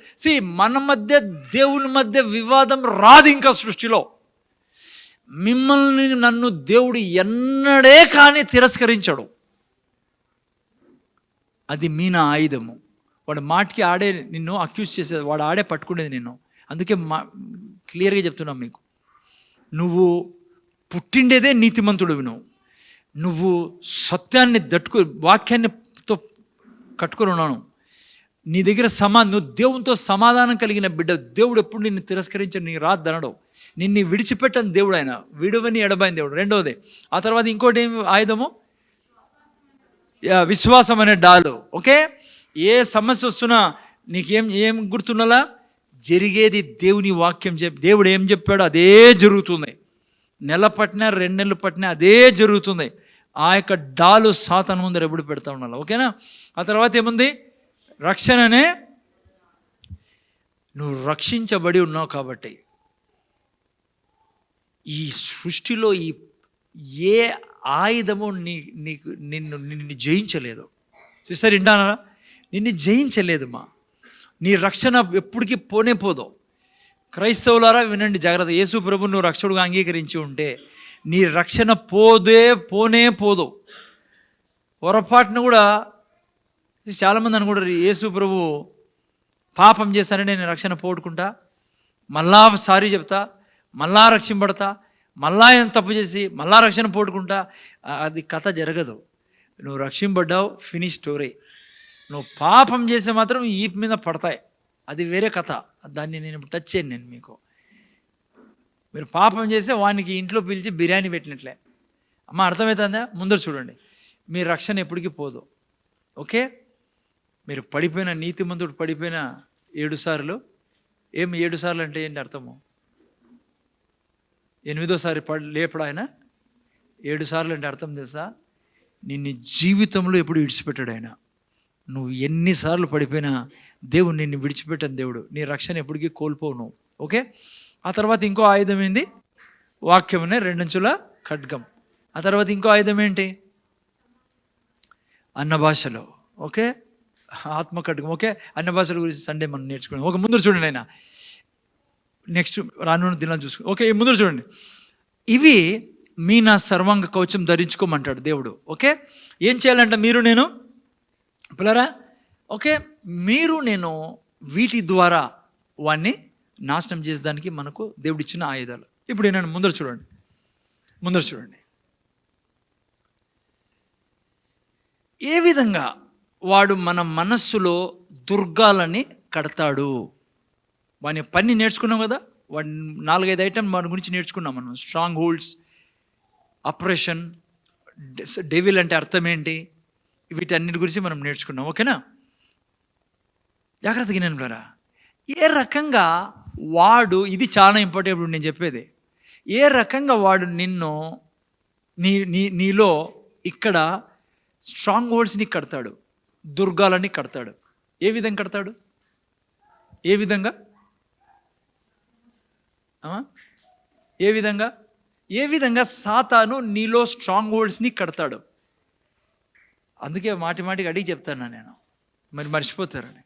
మన మధ్య దేవుని మధ్య వివాదం రాదు ఇంకా సృష్టిలో. మిమ్మల్ని నన్ను దేవుడు ఎన్నడే కానీ తిరస్కరించాడు. అది మీ నా ఆయుధము. వాడు మాటికి ఆడే నిన్ను అక్యూజ్ చేసేది, వాడు ఆడే పట్టుకునేది నిన్ను. అందుకే క్లియర్గా చెప్తున్నాం మీకు, నువ్వు పుట్టిండేదే నీతిమంతుడివి. నువ్వు సత్యాన్ని వాక్యాన్నితో కట్టుకొని ఉన్నాను. నీ దగ్గర నువ్వు దేవునితో సమాధానం కలిగిన బిడ్డ. దేవుడు ఎప్పుడు నిన్ను తిరస్కరించాడు, నీ రాద్దనడు. నిన్ను విడిచిపెట్టని దేవుడు ఆయన, విడువని ఎడబాయిన దేవుడు. రెండవది. ఆ తర్వాత ఇంకోటి ఏం ఆయుధము? విశ్వాసం అనే డాలు. ఓకే, ఏ సమస్య వస్తున్నా ఏం గుర్తున్నలా? జరిగేది దేవుని వాక్యం దేవుడు ఏం చెప్పాడో అదే జరుగుతుంది. నెల పట్టినా 2 నెలలు పట్టినా అదే జరుగుతుంది. ఆ యొక్క డాలు సాతాను ముందర ఎప్పుడు పెడతా ఉండాలి. ఓకేనా. ఆ తర్వాత ఏముంది? రక్షణనే. నువ్వు రక్షించబడి ఉన్నావు కాబట్టి ఈ సృష్టిలో ఏ ఆయుధము నిన్ను జయించలేదు. సిస్టర్ వింటానా? నిన్ను జయించలేదమ్మా. నీ రక్షణ ఎప్పటికీ పోదు. క్రైస్తవులారా వినండి జాగ్రత్త. యేసు ప్రభువు నువ్వు రక్షకుడుగా అంగీకరించి ఉంటే నీ రక్షణ పోదు. పొరపాటును కూడా చాలామంది అనుకుంటారు, యేసు ప్రభు పాపం చేశానని నేను రక్షణ పోగొట్టుకుంటా, మళ్ళా సారీ చెప్తా, మళ్ళా రక్షింపడతా, మళ్ళా ఏం తప్పు చేసి మళ్ళా రక్షణ పోగొట్టుకుంటా. అది కథ జరగదు. నువ్వు రక్షింపడ్డావు, ఫినిష్ స్టోరీ. నువ్వు పాపం చేస్తే మాత్రం ఈపు మీద పడతాయి, అది వేరే కథ. దాన్ని నేను టచ్ చేయను. నేను మీకు, మీరు పాపం చేస్తే వానికి ఇంట్లో పిలిచి బిర్యానీ పెట్టినట్లే. అమ్మ అర్థమవుతుందా? ముందర చూడండి. మీ రక్షణ ఎప్పటికీ పోదు. ఓకే, మీరు పడిపోయిన నీతిమంతుడు పడిపోయిన 7 సార్లు. 7 సార్లు అంటే ఏంటి అర్థము? 8వ సారి లేపడు ఆయన. 7 సార్లు అంటే అర్థం తెలుసా? నిన్ను జీవితంలో ఎప్పుడు విడిచిపెట్టాడు ఆయన. నువ్వు ఎన్నిసార్లు పడిపోయినా దేవుడు నిన్ను విడిచిపెట్టని దేవుడు. నీ రక్షణ ఎప్పటికీ కోల్పోవు నువ్వు. ఓకే, ఆ తర్వాత ఇంకో ఆయుధం ఏంది? వాక్యమనే 2 అంచుల ఖడ్గం. ఆ తర్వాత ఇంకో ఆయుధం ఏంటి? అన్న భాషలో. ఓకే, ఆత్మ ఖడ్గం. ఓకే, అన్న భాషల గురించి సండే మనం నేర్చుకున్నాం. ఓకే, ముందు చూడండి ఆయన, నెక్స్ట్ రానున్న దినాలు చూసుకో. ఓకే, ముందు చూడండి. ఇవి మీ నా సర్వాంగ కవచం ధరించుకోమంటాడు దేవుడు. ఓకే, ఏం చేయాలంట? మీరు నేను పిల్లరా. ఓకే, మీరు నేను వీటి ద్వారా వాడిని నాశనం చేసేదానికి మనకు దేవుడు ఇచ్చిన ఆయుధాలు. ఇప్పుడు నేను ముందర చూడండి. ఏ విధంగా వాడు మన మనస్సులో దుర్గాలని కడతాడు. వాని పని నేర్చుకున్నాం కదా. వాడి 4-5 ఐటమ్ వాడి గురించి నేర్చుకున్నాం మనం. స్ట్రాంగ్ హోల్డ్స్, ఆపరేషన్, డెవిల్ అంటే అర్థం ఏంటి, వీటన్నిటి గురించి మనం నేర్చుకున్నాం. ఓకేనా, జాగ్రత్తగా నేను ఏ రకంగా వాడు, ఇది చాలా ఇంపార్టెంట్. ఇప్పుడు నేను చెప్పేది, ఏ రకంగా వాడు నిన్ను నీలో ఇక్కడ స్ట్రాంగ్ హోల్డ్స్ని కడతాడు, దుర్గాలని కడతాడు. ఏ విధంగా కడతాడు? ఏ విధంగా సాతాను నీలో స్ట్రాంగ్ హోల్డ్స్ని కడతాడు. అందుకే మాటికి అడిగి చెప్తాను నేను, మరి మర్చిపోతారని.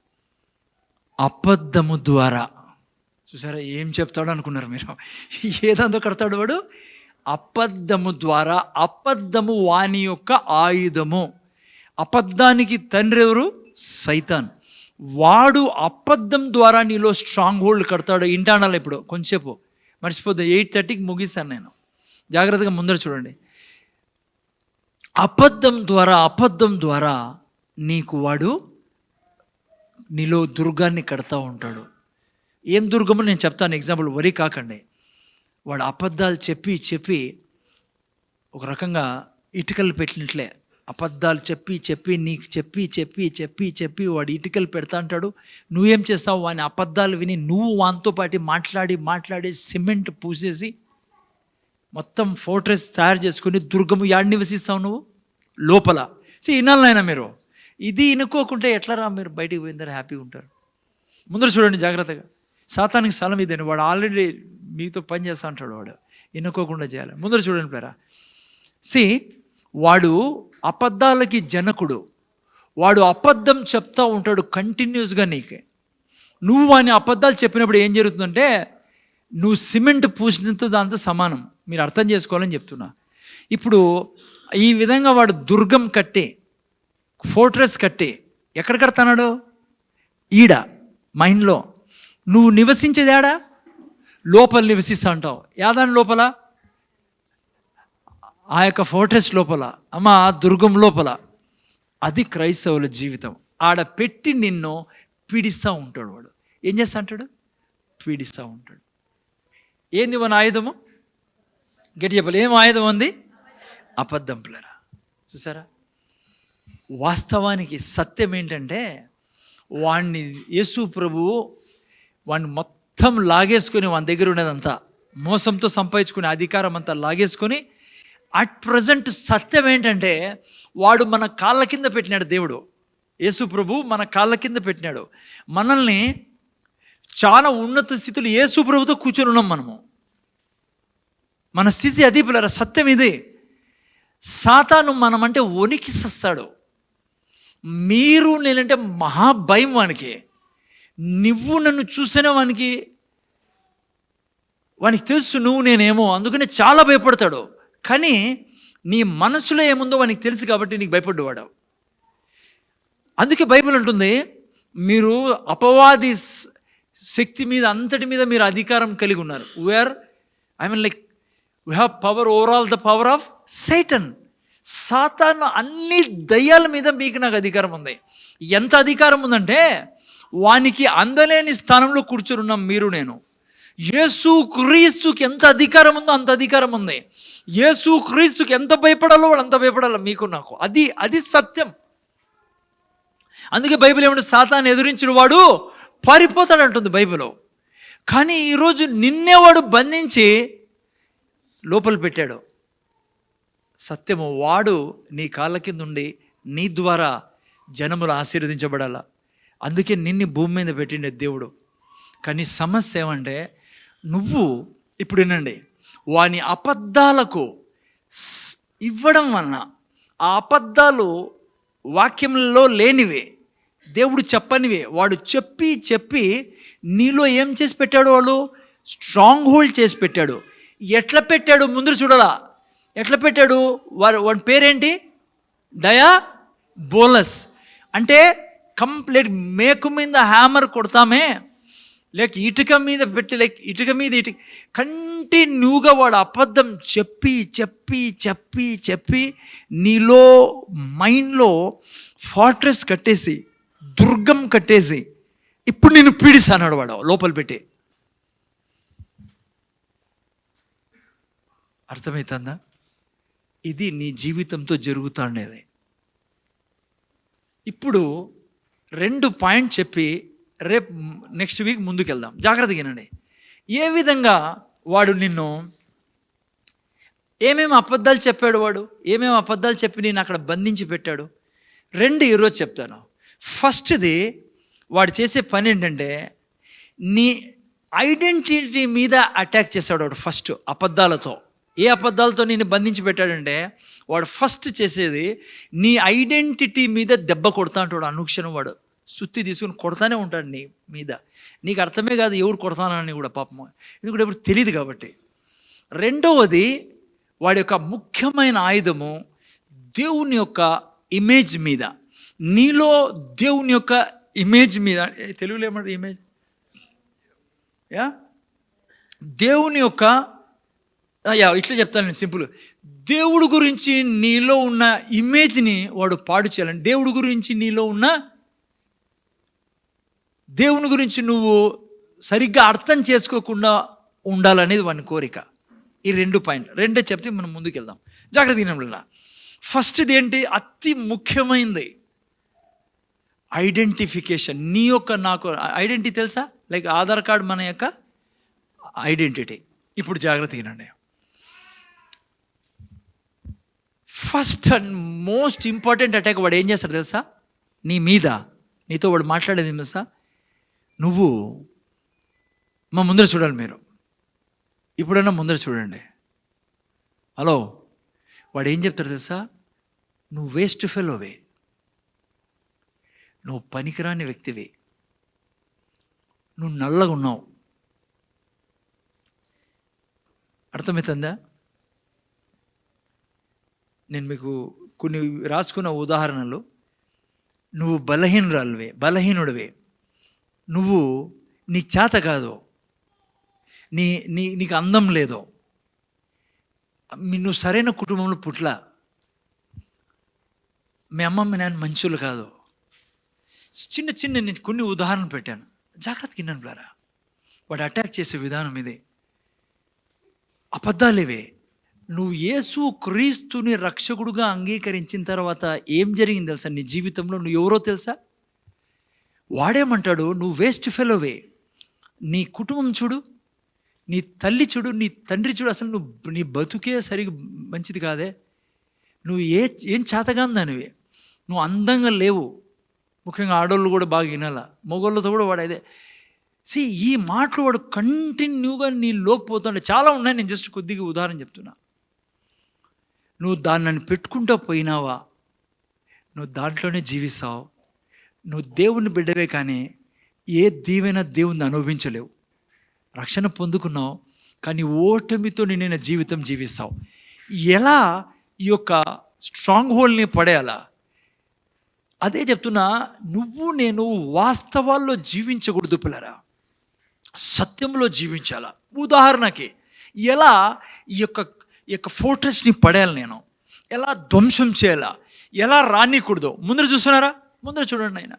అబద్ధము ద్వారా. చూసారా ఏం చెప్తాడు అనుకున్నారు మీరు? ఏదంతో కడతాడు వాడు? అబద్ధము ద్వారా. అబద్ధము వాని యొక్క ఆయుధము. అబద్ధానికి తండ్రి ఎవరు? సైతాన్. వాడు అబద్ధం ద్వారా నీలో స్ట్రాంగ్ హోల్డ్ కడతాడు. ఇంటర్నల్. ఇప్పుడు కొంచెంసేపు మర్చిపోద్దు, 8:30కి ముగిస్తాను నేను, జాగ్రత్తగా ముందర చూడండి. అబద్ధం ద్వారా నీకు వాడు నీలో దుర్గాన్ని కడతా ఉంటాడు. ఏం దుర్గము నేను చెప్తాను, ఎగ్జాంపుల్, వరి కాకండి. వాడు అబద్ధాలు చెప్పి ఒక రకంగా ఇటుకలు పెట్టినట్లే అబద్ధాలు చెప్పి నీకు చెప్పి వాడు ఇటుకలు పెడతా అంటాడు. నువ్వేం చేస్తావు? వాని అబద్ధాలు విని నువ్వు వానితో పాటు మాట్లాడి సిమెంట్ పూసేసి మొత్తం ఫోర్ట్రెస్ తయారు చేసుకుని దుర్గము యాడ్ నివసిస్తావు నువ్వు లోపల. ఇనాలనైనా మీరు ఇది ఇనుకోకుంటే ఎట్లా మీరు బయటికి పోయిందని హ్యాపీగా ఉంటారు? ముందర చూడండి జాగ్రత్తగా. సాతానికి స్థలం ఇదేని. వాడు ఆల్రెడీ మీతో పని చేస్తా అంటాడు. వాడు ఇనుకోకుండా చేయాలి. ముందర చూడండి ప్లేరా. వాడు అబద్ధాలకి జనకుడు. వాడు అబద్ధం చెప్తా ఉంటాడు కంటిన్యూస్గా నీకే. నువ్వు వాని అబద్ధాలు చెప్పినప్పుడు ఏం జరుగుతుందంటే నువ్వు సిమెంట్ పూసినంత దాంతో సమానం. మీరు అర్థం చేసుకోవాలని చెప్తున్నా. ఇప్పుడు ఈ విధంగా వాడు దుర్గం కట్టి, ఫోర్ట్రెస్ కట్టి ఎక్కడ కడతాడు? ఈడ మైండ్లో. నువ్వు నివసించేది ఏడా? లోపల నివసిస్తా అంటావు. యాదాని లోపల? ఆ యొక్క ఫోర్ట్రెస్ లోపల, ఆ దుర్గం లోపల. అది క్రైస్తవుల జీవితం. ఆడ పెట్టి నిన్ను పీడిస్తూ ఉంటాడు వాడు. ఏం చేస్తా అంటాడు? పీడిస్తూ ఉంటాడు. ఏంది మన ఆయుధము? గట్టి చెప్పాలి. ఏం ఆయుధం ఉంది? అబద్ధం పిల్లరా. చూసారా? వాస్తవానికి సత్యం ఏంటంటే వాడిని యేసు ప్రభువు వాడిని మొత్తం లాగేసుకొని వాని దగ్గర ఉన్నదంతా మోసంతో సంపాదించుకునే అధికారం అంతా లాగేసుకొని అట్ ప్రజెంట్ సత్యం ఏంటంటే వాడు మన కాళ్ళ కింద పెట్టినాడు. దేవుడు యేసు ప్రభు మన కాళ్ళ కింద పెట్టినాడు. మనల్ని చాలా ఉన్నత స్థితిలో యేసు ప్రభుతో కూర్చొని ఉన్నాం మనము. మన స్థితి అది పిల్లరా. సత్యం ఇది. సాతాను మనమంటే వణికి సస్తాడు. మీరు నేనంటే మహాభయం వానికి. నువ్వు నన్ను చూసేనే వానికి తెలుసు నువ్వు నేనేమో, అందుకనే చాలా భయపడతాడు. కానీ నీ మనసులో ఏముందో వానికి తెలుసు కాబట్టి నీకు భయపడ్డవాడు. అందుకే బైబిల్ ఉంటుంది, మీరు అపవాది శక్తి మీద అంతటి మీద మీరు అధికారం కలిగి ఉన్నారు. We have power overall the power of సైటన్. సాతాను అన్ని దయ్యాల మీద మీకు నాకు అధికారం ఉంది. ఎంత అధికారం ఉందంటే వానికి అందలేని స్థానంలో కూర్చొని ఉన్నాం మీరు నేను. యేసు క్రీస్తుకి ఎంత అధికారం ఉందో అంత అధికారం ఉంది. యేసు క్రీస్తుకి ఎంత భయపడాలో వాడు అంత భయపడాలి మీకు నాకు. అది సత్యం. అందుకే బైబిల్ ఏమంటే సాతాను ఎదురించిన వాడు పారిపోతాడు అంటుంది బైబిల్. కానీ ఈరోజు నిన్నే వాడు బంధించి లోపల పెట్టాడు. సత్యము వాడు నీ కాళ్ళ కింద ఉండి నీ ద్వారా జనములు ఆశీర్వదించబడాల. అందుకే నిన్ను భూమి మీద పెట్టిండే దేవుడు. కానీ సమస్య ఏమంటే నువ్వు ఇప్పుడు వినండి, వాని అబద్ధాలకు ఇవ్వడం వలన ఆ అబద్ధాలు వాక్యంలో లేనివే, దేవుడు చెప్పనివే. వాడు చెప్పి నీలో ఏం చేసి పెట్టాడు? వాడు స్ట్రాంగ్ హోల్డ్ చేసి పెట్టాడు. ఎట్లా పెట్టాడు? ముందు చూడాలా. ఎట్లా పెట్టాడు? వాడి పేరేంటి? డయాబోలస్. అంటే కంప్లీట్ మేకు మీద హ్యామర్ కొడతామే, లేక ఇటుక మీద పెట్టి, ఇటుక కంటిన్యూగా వాడు అబద్ధం చెప్పి నీలో మైండ్లో ఫార్ట్రెస్ కట్టేసి, దుర్గం కట్టేసి ఇప్పుడు నేను పీడిస్తాడు వాడు లోపల పెట్టి. అర్థమవుతుందా? ఇది నీ జీవితంతో జరుగుతుండేది. ఇప్పుడు 2 పాయింట్ చెప్పి రేపు నెక్స్ట్ వీక్ ముందుకెళ్దాం. జాగ్రత్తగా వినండి. ఏ విధంగా వాడు నిన్ను ఏమేమి అబద్ధాలు చెప్పాడు, వాడు ఏమేమి అబద్ధాలు చెప్పి నేను అక్కడ బంధించి పెట్టాడు. 2 ఈరోజు చెప్తాను. ఫస్ట్ది వాడు చేసే పని ఏంటంటే నీ ఐడెంటిటీ మీద అటాక్ చేశాడు వాడు. ఫస్ట్ అబద్ధాలతో. ఏ అబద్ధాలతో నేను బంధించి పెట్టాడంటే వాడు ఫస్ట్ చేసేది నీ ఐడెంటిటీ మీద దెబ్బ కొడతా అంటాడు. అనుక్షణం వాడు సుత్తి తీసుకుని కొడతానే ఉంటాడు నీ మీద. నీకు అర్థమే కాదు ఎవరు కొడతానని కూడా పాపం, ఎందుకంటే ఇప్పుడు తెలియదు కాబట్టి. రెండవది, వాడి యొక్క ముఖ్యమైన ఆయుధము దేవుని యొక్క ఇమేజ్ మీద, నీలో దేవుని యొక్క ఇమేజ్ మీద, తెలుగులో ఏమంటారు ఇమేజ్, దేవుని యొక్క ఇట్లా చెప్తాను నేను సింపుల్, దేవుడి గురించి నీలో ఉన్న ఇమేజ్ని వాడు పాడు చేయాలని, దేవుడి గురించి నీలో ఉన్న దేవుని గురించి నువ్వు సరిగ్గా అర్థం చేసుకోకుండా ఉండాలనేది వాని కోరిక. ఈ 2 పాయింట్లు, రెండే చెప్తే మనం ముందుకు వెళ్దాం జాగ్రత్త దినంలో. ఫస్ట్ది ఏంటి, అతి ముఖ్యమైనది ఐడెంటిఫికేషన్. నీ యొక్క నాకు ఐడెంటిటీ తెలుసా? లైక్ ఆధార్ కార్డ్ మన యొక్క ఐడెంటిటీ. ఇప్పుడు జాగ్రత్త వినండి. First and most important attack వాడు ఏం చేస్తాడు తెలుసా? నీ మీద, నీతో వాడు మాట్లాడేది తెలుసా? నువ్వు మా ముందర చూడాలి, మీరు ఇప్పుడన్నా ముందర చూడండి. హలో, వాడు ఏం చెప్తాడు తెలుసా? నువ్వు వేస్ట్ ఫెలోవే, నువ్వు పనికిరాని వ్యక్తివి, నువ్వు నల్లగా ఉన్నావు. అర్థమవుతుందా? నేను మీకు కొన్ని రాసుకున్న ఉదాహరణలు. నువ్వు బలహీనుడివే, నువ్వు నీకు చేత కాదు, నీకు అందం లేదు, నువ్వు సరైన కుటుంబంలో పుట్ల, మీ అమ్మ మీ నాన్న మంచులు కాదు. చిన్న నేను కొన్ని ఉదాహరణలు పెట్టాను, జాగ్రత్త కిన్నాను పిల్లరా. వాడు అటాక్ చేసే విధానం ఇదే. అబద్ధాలేవే. నువ్వు యేసు క్రీస్తుని రక్షకుడుగా అంగీకరించిన తర్వాత ఏం జరిగింది తెలుసా? నీ జీవితంలో నువ్వు ఎవరో తెలుసా? వాడేమంటాడు, నువ్వు వేస్ట్ ఫెలోవే, నీ కుటుంబం చూడు, నీ తల్లి చూడు, నీ తండ్రి చూడు, అసలు నీ బతుకే సరిగ్గా మంచిది కాదే, నువ్వు ఏం చేతగాందానివే, నువ్వు అందంగా లేవు. ముఖ్యంగా ఆడవాళ్ళు కూడా బాగా వినాల, మగవాళ్ళతో కూడా వాడు అదే. ఈ మాటలు వాడు కంటిన్యూగా నీ లోకపోతుండే చాలా ఉన్నాయి. నేను జస్ట్ కొద్దిగా ఉదాహరణ చెప్తున్నా. నువ్వు దాన్ని పెట్టుకుంటూ పోయినావా, నువ్వు దాంట్లోనే జీవిస్తావు. నువ్వు దేవుని బిడ్డవే, కానీ ఏ దీవెన దేవుని అనుభవించలేవు. రక్షణ పొందుకున్నావు, కానీ ఓటమితో నిన్న జీవితం జీవిస్తావు. ఎలా ఈ యొక్క స్ట్రాంగ్ హోల్డ్ని పడేయాలా? అదే చెప్తున్నా. నువ్వు నేను వాస్తవాల్లో జీవించకూడదు పిల్లరా, సత్యంలో జీవించాలా. ఉదాహరణకి ఎలా ఈ యొక్క ఫోర్ట్రెస్ని పడేయాలి, నేను ఎలా ధ్వంసం చేయాలా, ఎలా రానికూడదు. ముందర చూస్తున్నారా? ముందర చూడండి. ఆయన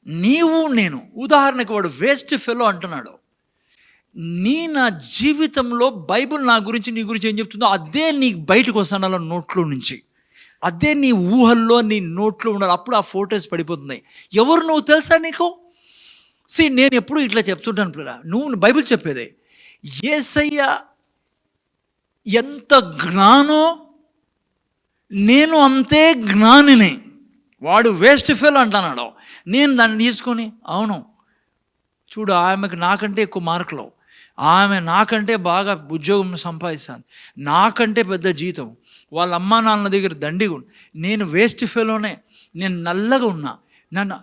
నీవు నేను, ఉదాహరణకి వాడు వేస్ట్ ఫెలో అంటున్నాడు. నా జీవితంలో బైబిల్ నా గురించి నీ గురించి ఏం చెప్తుందో అదే నీకు బయటకు వస్తాను నోట్లో నుంచి, అదే నీ ఊహల్లో నీ నోట్లో ఉండాలి. అప్పుడు ఆ ఫోటోస్ పడిపోతున్నాయి. ఎవరు నువ్వు తెలుసా నీకు? నేను ఎప్పుడు ఇట్లా చెప్తుంటాను పిల్లరా, నువ్వు బైబిల్ చెప్పేదే, యేసయ్య ఎంత జ్ఞానో నేను అంతే జ్ఞానిని. వాడు వేస్ట్ ఫెలో అంటున్నాడు, నేను దాన్ని తీసుకొని అవును చూడు, ఆమెకు నాకంటే ఎక్కువ మార్కులు, ఆమె నాకంటే బాగా ఉద్యోగం సంపాదిస్తాను, నాకంటే పెద్ద జీతం, వాళ్ళ అమ్మా నాన్న దగ్గర దండిగా ఉన్నా, నేను వేస్ట్ ఫెలోనే, నేను నల్లగా ఉన్నా. నన్ను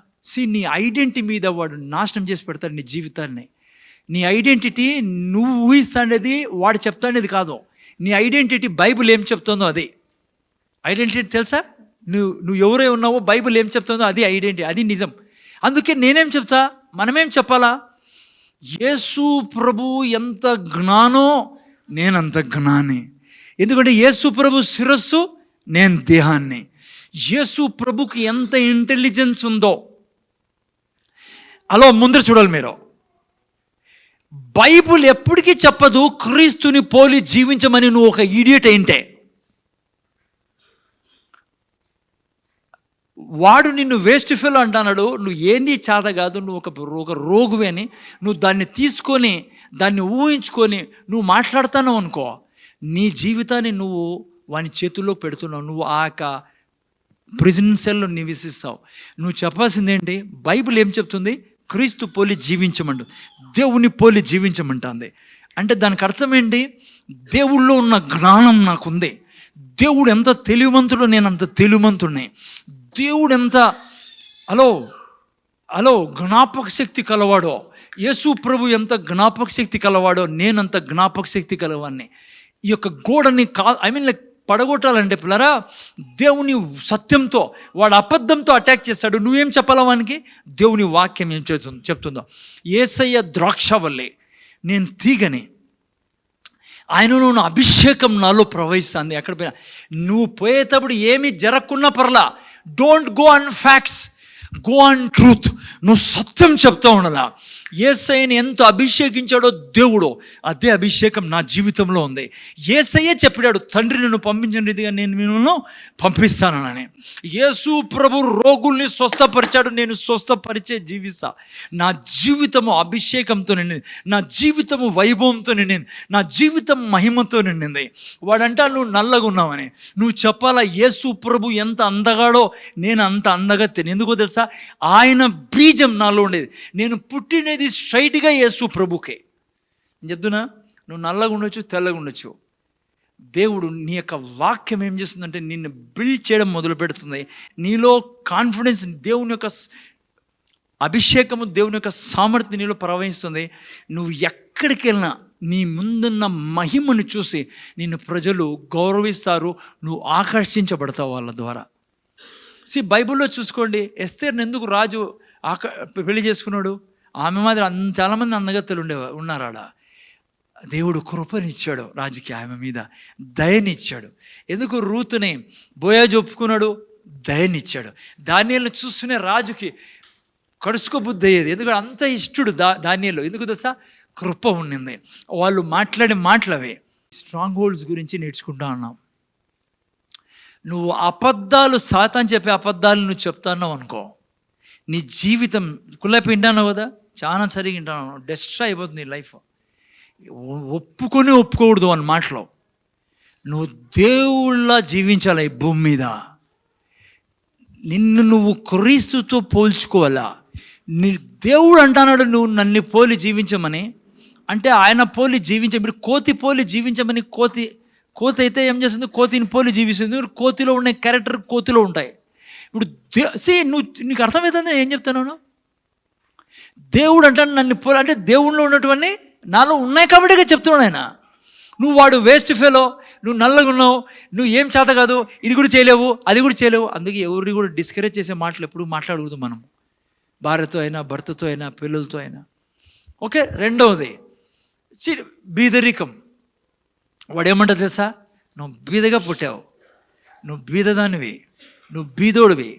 నీ ఐడెంటిటీ మీద వాడు నాశనం చేసి పెడతాడు నీ జీవితాన్ని. నీ ఐడెంటిటీ నువ్వు ఊహిస్తాండేది వాడు చెప్తాండేది కాదు. నీ ఐడెంటిటీ బైబిల్ ఏం చెప్తుందో అది ఐడెంటిటీ. తెలుసా? నువ్వు ఎవరే ఉన్నావో బైబిల్ ఏం చెప్తుందో అది ఐడెంటిటీ, అది నిజం. అందుకే నేనేం చెప్తా, మనమేం చెప్పాలా? యేసు ప్రభు ఎంత జ్ఞానో నేనంత జ్ఞాని. ఎందుకంటే యేసు ప్రభు శిరస్సు, నేను దేహాన్ని. యేసు ప్రభుకి ఎంత ఇంటెలిజెన్స్ ఉందో అలా ముందర చూడాలి మీరు. బైబుల్ ఎప్పటికీ చెప్పదు క్రీస్తుని పోలి జీవించమని. నువ్వు ఒక ఇడియట్ ఏంటే, వాడు నిన్ను వేస్ట్ ఫెలో అంటున్నాడు. నువ్వు ఏంది చేత కాదు, నువ్వు ఒక రోగువే అని నువ్వు దాన్ని తీసుకొని దాన్ని ఊహించుకొని నువ్వు మాట్లాడుతున్నావు అనుకో, నీ జీవితాన్ని నువ్వు వాని చేతుల్లో పెడుతున్నావు. నువ్వు ఆ యొక్క ప్రిజన్ సెల్లో నివసిస్తావు. నువ్వు చెప్పాల్సింది ఏంటి? బైబిల్ ఏం చెప్తుంది? క్రీస్తు పోలి జీవించమంటు, దేవుని పోలి జీవించమంటుంది. అంటే దానికి అర్థం ఏంటి? దేవుళ్ళో ఉన్న జ్ఞానం నాకుంది. దేవుడు ఎంత తెలివిమంతుడో నేను అంత తెలివిమంతుడిని. దేవుడు ఎంత హలో జ్ఞాపక శక్తి కలవాడో, యేసు ప్రభు ఎంత జ్ఞాపక శక్తి కలవాడో నేనంత జ్ఞాపక శక్తి కలవాడిని. ఈ యొక్క గోడని లైక్ పడగొట్టాలంటే పిల్లరా, దేవుని సత్యంతో, వాడు అబద్ధంతో అటాక్ చేస్తాడు. నువ్వేం చెప్పాలా వానికి? దేవుని వాక్యం ఏం చెప్తుందో, యేసయ్య ద్రాక్షవల్లి, నేను తీగని, ఆయనను నా అభిషేకం నాలో ప్రవహిస్తుంది. ఎక్కడ పోయినా నువ్వు పోయేటప్పుడు ఏమీ జరగకున్నా పర్లా, don't go on facts, go on truth. నువ్వు సత్యం చెప్తా ఉండాలా. యేసయ్యని ఎంత అభిషేకించాడో దేవుడు, అదే అభిషేకం నా జీవితంలో ఉంది. యేసయ్యే చెప్పాడు, తండ్రి నిన్ను పంపించిన రీతిగా నేను నిన్ను పంపిస్తానని. యేసు ప్రభు రోగుల్ని స్వస్థపరిచాడు, నేను స్వస్థపరిచే జీవిస్తా. నా జీవితము అభిషేకంతో నిండింది, నా జీవితము వైభవంతో నిండింది, నా జీవితం మహిమతో నిండింది. వాడంటా నువ్వు నల్లగా ఉన్నావని నువ్వు చెప్పాలా, యేసు ప్రభు ఎంత అందగాడో నేను అంత అందగా తెలియదు. ఎందుకో తెలుసా? ఆయన బీజం నాలో ఉండేది. నేను పుట్టినది స్ట్రైట్గా యేసు ప్రభుకే. నేను చెప్తున్నా, నువ్వు నల్లగా ఉండొచ్చు, తెల్లగా ఉండొచ్చు, దేవుడు నీ యొక్క వాక్యం ఏం చేస్తుందంటే నిన్ను బిల్డ్ చేయడం మొదలు పెడుతుంది. నీలో కాన్ఫిడెన్స్, దేవుని యొక్క అభిషేకము, దేవుని యొక్క సామర్థ్యం నీలో ప్రవహిస్తుంది. నువ్వు ఎక్కడికి వెళ్ళినా నీ ముందున్న మహిమను చూసి నిన్ను ప్రజలు గౌరవిస్తారు, నువ్వు ఆకర్షించబడతావు వాళ్ళ ద్వారా. బైబిల్లో చూసుకోండి, ఎస్తేర్ని ఎందుకు రాజు పెళ్లి చేసుకున్నాడు? ఆమె మాదిరి చాలామంది అందగత్తెలు ఉన్నారు ఆడ. దేవుడు కృపనిచ్చాడు రాజుకి, ఆమె మీద దయనిచ్చాడు. ఎందుకు రూతుని బోయాజు ఒప్పుకున్నాడు? దయనిచ్చాడు. దానియేలుని చూస్తూనే రాజుకి కడుసుకో బుద్ధి అయ్యేది. ఎందుకంటే అంత ఇష్టడు దానియేలు. ఎందుకు తెలుసా? కృప ఉండింది. వాళ్ళు మాట్లాడే మాటలవే. స్ట్రాంగ్ హోల్డ్స్ గురించి నేర్చుకుంటా ఉన్నాం. నువ్వు అబద్ధాలు, సాతాను చెప్పే అబద్ధాలు నువ్వు చెప్తున్నావు అనుకో, నీ జీవితం కుళ్ళపి వింటాను కదా, చాలా సరిగా వింటాను, డెస్ట్రాయ్ అయిపోతుంది నీ లైఫ్. ఒప్పుకోకూడదు అన్న మాటలో. నువ్వు దేవుళ్ళ జీవించాలి ఈ భూమి మీద. నిన్ను నువ్వు క్రీస్తుతో పోల్చుకోవాలా. నీ దేవుడు అంటున్నాడు నువ్వు నన్ను పోలి జీవించమని. అంటే ఆయన పోలి మీరు కోతి పోలి జీవించమని. కోతి అయితే ఏం చేస్తుంది? కోతిని పోలి జీవిస్తుంది. కోతిలో ఉండే క్యారెక్టర్ కోతిలో ఉంటాయి. ఇప్పుడు నీకు అర్థమవుతుంది ఏం చెప్తున్నాను? దేవుడు అంటాను నన్ను పోలి, అంటే దేవుళ్ళో ఉన్నటువంటి నాలో ఉన్నాయి కాబట్టిగా చెప్తున్నాడు ఆయన. నువ్వు వాడు వేస్ట్ ఫెలో, నువ్వు నల్లగా ఉన్నావు, నువ్వు ఏం చేత కాదు, ఇది కూడా చేయలేవు, అది కూడా చేయలేవు. అందుకే ఎవరిని కూడా డిస్కరేజ్ చేసే మాటలు ఎప్పుడు మాట్లాడకూడదు మనం, భార్యతో అయినా, భర్తతో అయినా, పిల్లలతో అయినా. ఓకే, రెండవది బీదరికం. వాడు ఏమంటారు తెలుసా? నువ్వు బీదగా పుట్టావు, నువ్వు బీదదానివి, నువ్వు బీదోడివి,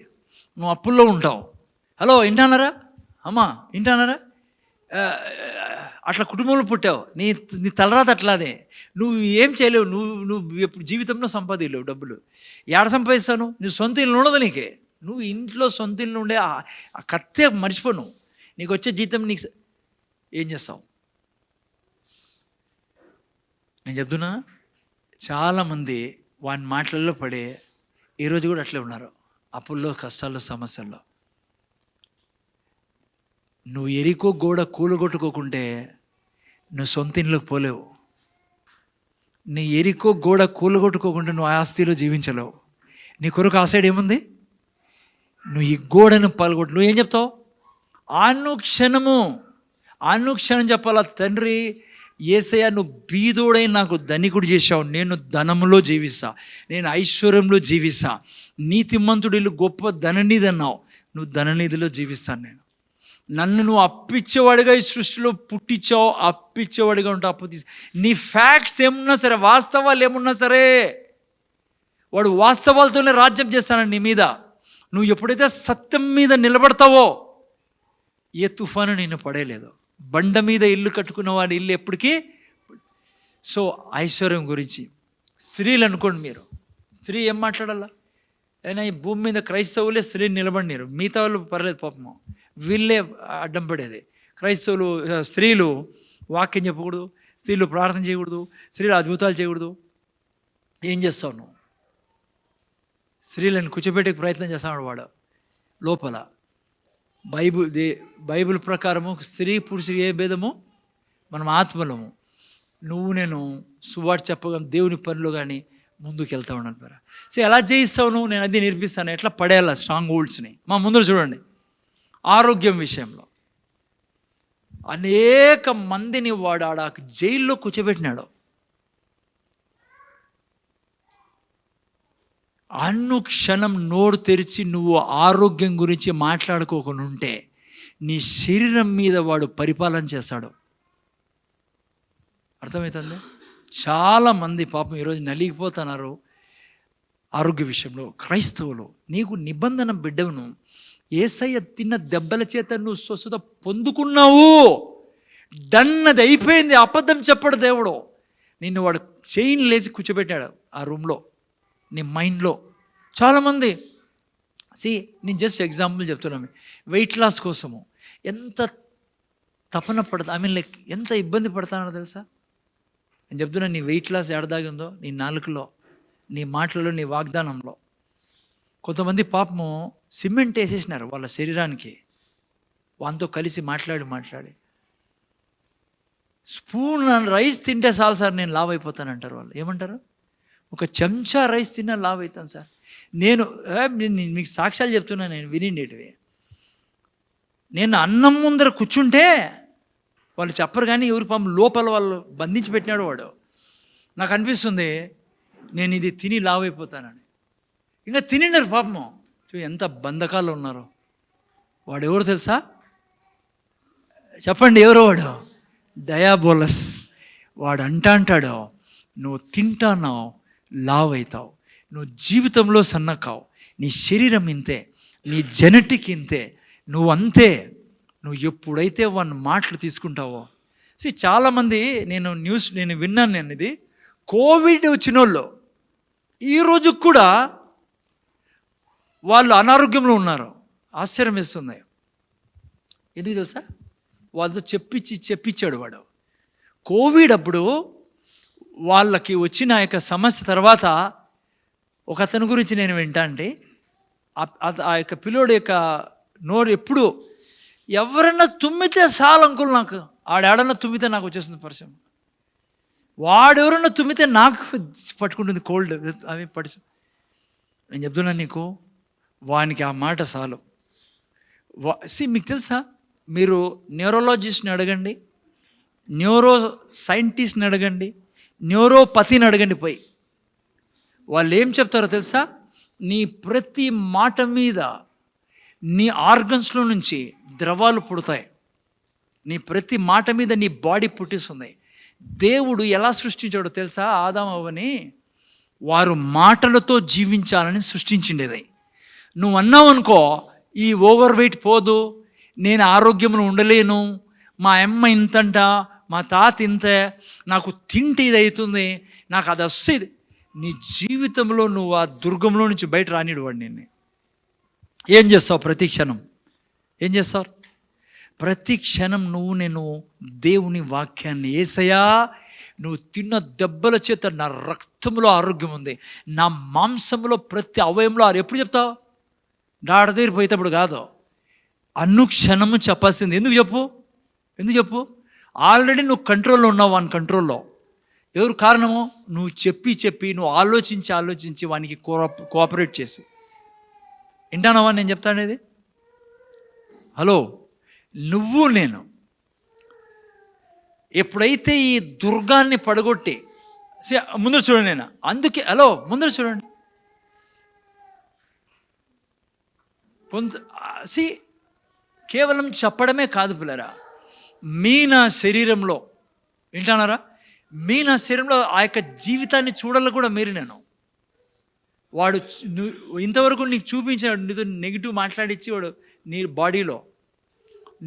నువ్వు అప్పుల్లో ఉంటావు. హలో, వింటానారా అమ్మా, వింటానారా? అట్లా కుటుంబంలో పుట్టావు, నీ తలరాత అట్లాదే, నువ్వు ఏం చేయలేవు, నువ్వు ఎప్పుడు జీవితంలో సంపాదించలేవు డబ్బులు. ఏడ సంపాదిస్తాను? నీ సొంత ఇల్లు ఉండదు నీకే. నువ్వు ఇంట్లో సొంత ఇల్లు ఉండే ఆ కత్తే మర్చిపోను. నీకు వచ్చే జీతం నీకు ఏం చేస్తావు? నేను చెప్తున్నా, చాలామంది వాని మాటలలో పడే ఈరోజు కూడా అట్లే ఉన్నారు, అప్పుల్లో, కష్టాల్లో, సమస్యల్లో. నువ్వు ఎరికో గోడ కూలగొట్టుకోకుంటే నువ్వు సొంత ఇంట్లోకి పోలేవు. నీ ఎరికో గోడ కూలగొట్టుకోకుంటే నువ్వు ఆస్తిలో జీవించలేవు. నీ కొరకు ఆ సైడ్ ఏముంది? నువ్వు ఈ గోడను పాల్గొట్టు. నువ్వేం చెప్తావు? అనుక్షణం చెప్పాలా, తండ్రి యేసయ్య నువ్వు బీదోడై నాకు ధనికుడు చేశావు, నేను ధనంలో జీవిస్తా, నేను ఐశ్వర్యంలో జీవిస్తా. నీతిమంతుడిలు గొప్ప ధననిధి అన్నావు, నువ్వు ధననిధిలో జీవిస్తాను. నన్ను నువ్వు అప్పిచ్చేవాడిగా ఈ సృష్టిలో పుట్టించావు, అప్పిచ్చేవాడిగా ఉంటావు. అప్పు నీ ఫ్యాక్ట్స్ ఏమున్నా సరే, వాస్తవాలు ఏమున్నా సరే, వాడు వాస్తవాలతోనే రాజ్యం చేస్తానండి నీ మీద. నువ్వు ఎప్పుడైతే సత్యం మీద నిలబడతావో ఏ తుఫాను నిన్ను పడేయలేదు. బండ మీద ఇల్లు కట్టుకున్న వాడి ఇల్లు ఎప్పటికీ. సో ఐశ్వర్యం గురించి స్త్రీలు అనుకోండి, మీరు స్త్రీ ఏం మాట్లాడాలా? అయినా ఈ భూమి మీద క్రైస్తవులే స్త్రీని నిలబడినారు, మిగతా వాళ్ళు పర్లేదు పాపము, వీళ్ళే అడ్డం పడేది. క్రైస్తవులు స్త్రీలు వాక్యం చెప్పకూడదు, స్త్రీలు ప్రార్థన చేయకూడదు, స్త్రీలు అద్భుతాలు చేయకూడదు. ఏం చేస్తావు నువ్వు? స్త్రీలను కూర్చోబెట్టే ప్రయత్నం చేస్తాడు వాడు లోపల. బైబిల్ ప్రకారము స్త్రీ పురుషుడు ఏ భేదము? మనం ఆత్మలము. నేను సువార్త చెప్పగా దేవుని పనిలో కానీ ముందుకు వెళ్తా ఉన్నాను. సో ఎలా చేయిస్తావు నువ్వు? నేను అది నేర్పిస్తాను, ఎట్లా పడేయాలా స్ట్రాంగ్ హోల్డ్స్ని. మా ముందర చూడండి, ఆరోగ్యం విషయంలో అనేక మందిని వాడు ఆడ జైల్లో కూర్చోబెట్టినాడు. అనుక్షణం నోరు తెరిచి నువ్వు ఆరోగ్యం గురించి మాట్లాడుకోకుండా ఉంటే నీ శరీరం మీద వాడు పరిపాలన చేస్తాడు. అర్థమవుతుంది? చాలామంది పాపం ఈరోజు నలిగిపోతున్నారు ఆరోగ్య విషయంలో. క్రైస్తవులు, నీకు నిబంధన బిడ్డవును, యేసయ్య తిన్న దెబ్బల చేత నువ్వు స్వస్థత పొందుకున్నావు, డన్నది అయిపోయింది. అబద్ధం చెప్పడు దేవుడు. నిన్ను వాడు చైన్ లేసి కూర్చోబెట్టాడు ఆ రూమ్లో, నీ మైండ్లో. చాలామంది నేను జస్ట్ ఎగ్జాంపుల్ చెప్తున్నాను, వెయిట్ లాస్ కోసము ఎంత తపన పడతా, లైక్ ఎంత ఇబ్బంది పడతానో తెలుసా? నేను చెప్తున్నాను, నీ వెయిట్ లాస్ ఎడదాగిందో నీ నాలుకలో, నీ మాటలలో, నీ వాగ్దానంలో. కొంతమంది పాపము సిమెంట్ వేసేసినారు వాళ్ళ శరీరానికి, వాళ్ళతో కలిసి మాట్లాడి స్పూన్ రైస్ తింటే చాలు సార్ నేను లావ్ అయిపోతానంటారు వాళ్ళు. ఏమంటారు? ఒక చెంచా రైస్ తిన్నా లావ్ అవుతాను సార్. నేను మీకు సాక్ష్యాలు చెప్తున్నాను, నేను వినిండేటివి. నేను అన్నం ముందర కూర్చుంటే వాళ్ళు చెప్పరు, కానీ ఎవరి పాపం లోపల వాళ్ళు బంధించి పెట్టినాడు వాడు. నాకు అనిపిస్తుంది నేను ఇది తిని లావ్ అయిపోతానని. ఇంకా తినినారు పాపము. ఎంత బంధకాలు ఉన్నారో. వాడు ఎవరు తెలుసా? చెప్పండి, ఎవరో వాడు? డయాబోలస్. వాడు అంటాడు, నువ్వు తింటాన్నావు లావ్ అవుతావు, నువ్వు జీవితంలో సన్నకావు, నీ శరీరం ఇంతే, నీ జెనెటిక్ ఇంతే, నువ్వు అంతే. నువ్వు ఎప్పుడైతే వాడిని మాటలు తీసుకుంటావో. చాలామంది నేను విన్నాను, నేను ఇది కోవిడ్ వచ్చిన వాళ్ళు ఈరోజు కూడా వాళ్ళు అనారోగ్యంలో ఉన్నారు. ఆశ్చర్యం వేస్తుంది. ఎందుకు తెలుసా? వాళ్ళతో చెప్పించాడు వాడు. కోవిడ్ అప్పుడు వాళ్ళకి వచ్చిన యొక్క సమస్య తర్వాత ఒక అతని గురించి నేను వింటా అంటే, ఆ యొక్క పిల్లోడు యొక్క నోరు ఎప్పుడు ఎవరన్నా తుమ్మితే చాలు అంకుల్, నాకు ఆడేడన్నా తుమ్మితే నాకు వచ్చేస్తుంది పరిచయం. వాడెవరన్నా తుమ్మితే నాకు పట్టుకుంటుంది కోల్డ్, అవి పరిచయం. నేను చెప్తున్నాను నీకు, వానికి ఆ మాట చాలు. మీకు తెలుసా, మీరు న్యూరోలాజిస్ట్ని అడగండి, న్యూరో సైంటిస్ట్ని అడగండి, న్యూరోపతిని అడగండి పోయి, వాళ్ళు ఏం చెప్తారో తెలుసా? నీ ప్రతి మాట మీద నీ ఆర్గన్స్లో నుంచి ద్రవాలు పుడతాయి. నీ ప్రతి మాట మీద నీ బాడీ పుట్టిస్తుంది. దేవుడు ఎలా సృష్టించాడో తెలుసా? ఆదాము అవ్వని వారు మాటలతో జీవించాలని సృష్టించిండేది. నువ్వు అన్నావు అనుకో, ఈ ఓవర్ వెయిట్ పోదు, నేను ఆరోగ్యంలో ఉండలేను, మా అమ్మ ఇంతంట, మా తాత ఇంతే, నాకు తింటే ఇది అవుతుంది, నాకు అది వస్తుంది. నీ జీవితంలో నువ్వు ఆ దుర్గంలో నుంచి బయట రానిడు వాడు. నిన్ను ఏం చేస్తావు? ప్రతి క్షణం ఏం చేస్తావు? ప్రతి క్షణం నేను దేవుని వాక్యాన్ని, యేసయ్యా నువ్వు తిన్న దెబ్బల చేత నా రక్తంలో ఆరోగ్యం ఉంది, నా మాంసంలో ప్రతి అవయంలో ఎప్పుడు చెప్తావు? డాడ దగ్గర పోయేటప్పుడు కాదు, అనుక్షణము చెప్పాల్సింది. ఎందుకు చెప్పు? ఆల్రెడీ నువ్వు కంట్రోల్లో ఉన్నావు, వాని కంట్రోల్లో. ఎవరు కారణము? నువ్వు చెప్పి నువ్వు ఆలోచించి వానికి కోఆపరేట్ చేసి. వింటానవా నేను చెప్తానేది? హలో, నువ్వు నేను ఎప్పుడైతే ఈ దుర్గాన్ని పడగొట్టి, ముందర చూడండి, నేను అందుకే ముందర చూడండి, కేవలం చెప్పడమే కాదు పిల్లరా, నా శరీరంలో వింటున్నారా? నా శరీరంలో ఆ యొక్క జీవితాన్ని చూడాలి కూడా మీరు. నేను వాడు ఇంతవరకు నీకు చూపించాడు, నీతో నెగిటివ్ మాట్లాడించి వాడు నీ బాడీలో.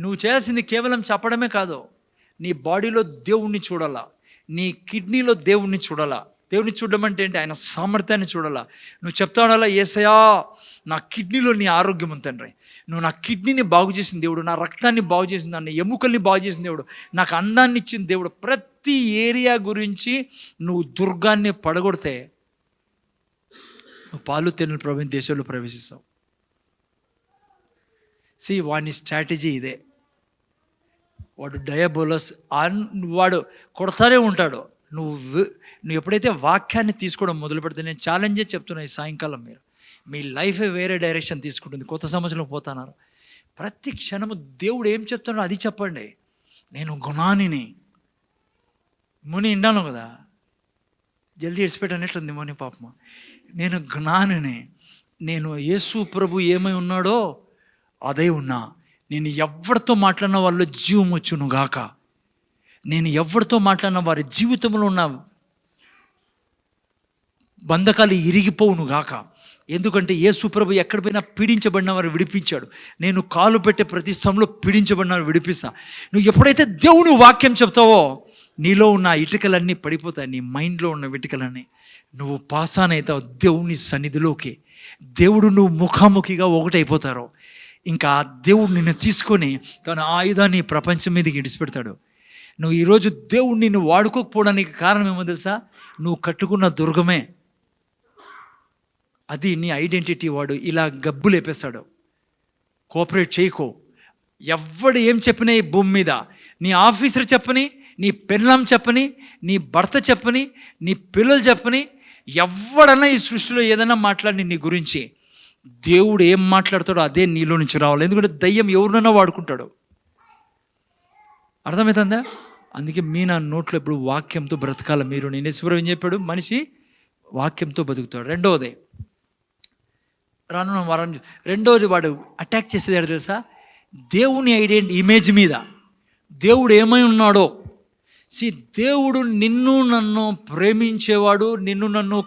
నువ్వు చేయాల్సింది కేవలం చెప్పడమే కాదు, నీ బాడీలో దేవుణ్ణి చూడాలా, నీ కిడ్నీలో దేవుణ్ణి చూడాలా. దేవుని చూడడం అంటే ఏంటి? ఆయన సామర్థ్యాన్ని చూడాలా. నువ్వు చెప్తా ఉండాలా, యేసయ్యా నా కిడ్నీలో నీ ఆరోగ్యం ఉంది తండ్రి, నువ్వు నా కిడ్నీని బాగు చేసిన దేవుడు, నా రక్తాన్ని బాగు చేసిన దాన్ని, ఎముకల్ని బాగు చేసిన దేవుడు, నాకు అందాన్ని ఇచ్చిన దేవుడు. ప్రతి ఏరియా గురించి నువ్వు దుర్గాన్ని పడగొడితే నువ్వు పాలు తేనెలు దేశంలో ప్రవేశిస్తావు. వాని స్ట్రాటజీ ఇదే. వాడు డయాబోలస్ వాడు కొడతానే ఉంటాడు. నువ్వు ఎప్పుడైతే వాక్యాన్ని తీసుకోవడం మొదలు పెడితే, నేను ఛాలెంజే చెప్తున్నా, ఈ సాయంకాలం మీ లైఫే వేరే డైరెక్షన్ తీసుకుంటుంది. కొత్త సంవత్సరంలో పోతున్నారు, ప్రతి క్షణము దేవుడు ఏం చెప్తున్నాడో అది చెప్పండి. నేను గుణానిని. ముని విన్నాను కదా, జల్దీ ఇడిచిపెట్టనట్లుంది ముని పాపము. నేను జ్ఞానిని, నేను యేసు ప్రభు ఏమై ఉన్నాడో అదే ఉన్నా. నేను ఎవరితో మాట్లాడిన వాళ్ళు జీవం వచ్చును గాక. నేను ఎవరితో మాట్లాడిన వారి జీవితంలో ఉన్న బంధకాలు ఇరిగిపోవును గాక. ఎందుకంటే యేసు ప్రభు ఎక్కడ పోయినా పీడించబడిన వారు విడిపించాడు. నేను కాలు పెట్టే ప్రతి స్థలంలో పీడించబడిన వారు విడిపిస్తా. నువ్వు ఎప్పుడైతే దేవుని వాక్యం చెప్తావో నీలో ఉన్న ఇటుకలన్నీ పడిపోతాయి. నీ మైండ్లో ఉన్న ఇటుకలన్నీ నువ్వు పాసానైతావు దేవుని సన్నిధిలోకి. దేవుడు నువ్వు ముఖాముఖిగా ఒకటైపోతారో ఇంకా దేవుడు నిన్ను తీసుకొని తన ఆయుధాన్ని ప్రపంచం మీదకి ఇడిచిపెడతాడు. నువ్వు ఈరోజు దేవుడు నిన్ను వాడుకోకపోవడానికి కారణం ఏమో తెలుసా? నువ్వు కట్టుకున్న దుర్గమే. అది నీ ఐడెంటిటీ. వాడు ఇలా గబ్బు లేపేస్తాడు. కోఆపరేట్ చేయకో. ఎవడు ఏం చెప్పినా ఈ భూమి మీద, నీ ఆఫీసర్ చెప్పని, నీ పెళ్ళాం చెప్పని, నీ భర్త చెప్పని, నీ పిల్లలు చెప్పని, ఎవడన్నా ఈ సృష్టిలో ఏదైనా మాట్లాడి నీ గురించి, దేవుడు ఏం మాట్లాడతాడో అదే నీలో నుంచి రావాలి. ఎందుకంటే దయ్యం ఎవరినైనా వాడుకుంటాడు. అర్థమవుతుందా? అందుకే నా నోట్లో ఎప్పుడు వాక్యంతో బ్రతకాలి మీరు. నేను యేసుప్రభు ఏం చెప్పాడు? మనిషి వాక్యంతో బతుకుతాడు. రెండవది రెండవది వాడు అటాక్ చేసేది ఏంటో తెలుసా? దేవుని ఇమేజ్ మీద దేవుడు ఏమై ఉన్నాడో. దేవుడు నిన్ను నన్ను ప్రేమించేవాడు, నిన్ను నన్ను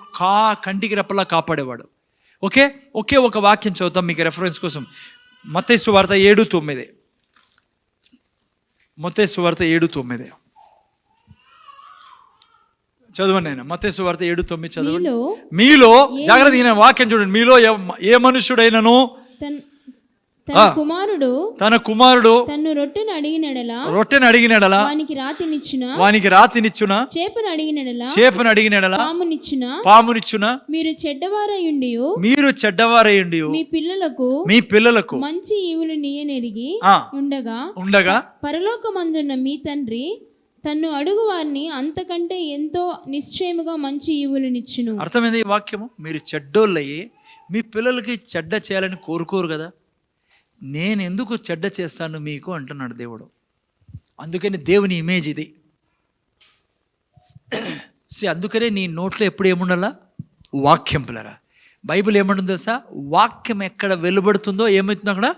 కంటికి రెప్పలా కాపాడేవాడు. ఒకే ఒక వాక్యం చదువుతాం మీకు రెఫరెన్స్ కోసం. మత్తయి సువార్త 7:9. మత్తయి సువార్త 7:9 చదవండి. ఆయన మత్తయి సువార్త 7:9 చదవండి. మీలో జాగ్రత్త వాక్యం చూడండి. మీలో ఏ మనుష్యుడైనను తన కుమారుడు తన్ను రొట్టెను అడిగినడలా వానికి రాతినిచ్చునా, చేపను అడిగినడలా పామునిచ్చునా. మీరు చెడ్డవారయుండి మీ పిల్లలకు మంచి ఈవులు నీయనెరిగి ఉండగా పరలోకమందున్న మీ తండ్రి తన్ను అడుగు వారిని అంతకంటే ఎంతో నిశ్చయముగా మంచి ఈవులనిచ్చును. అర్థమైంది ఈ వాక్యము? మీరు చెడ్డోళ్ళయ్యి మీ పిల్లలకి చెడ్డ చేయాలని కోరుకోరు కదా. నేను ఎందుకు చెడ్డ చేస్తాను మీకు అంటున్నాడు దేవుడు. అందుకని దేవుని ఇమేజ్ ఇది. అందుకనే నీ నోట్లో ఎప్పుడు ఏముండాలా? వాక్యం. పిల్లరా, బైబిల్ ఏమంటుందో తెలుసా? వాక్యం ఎక్కడ వెలువడుతుందో ఏమవుతుందో అక్కడ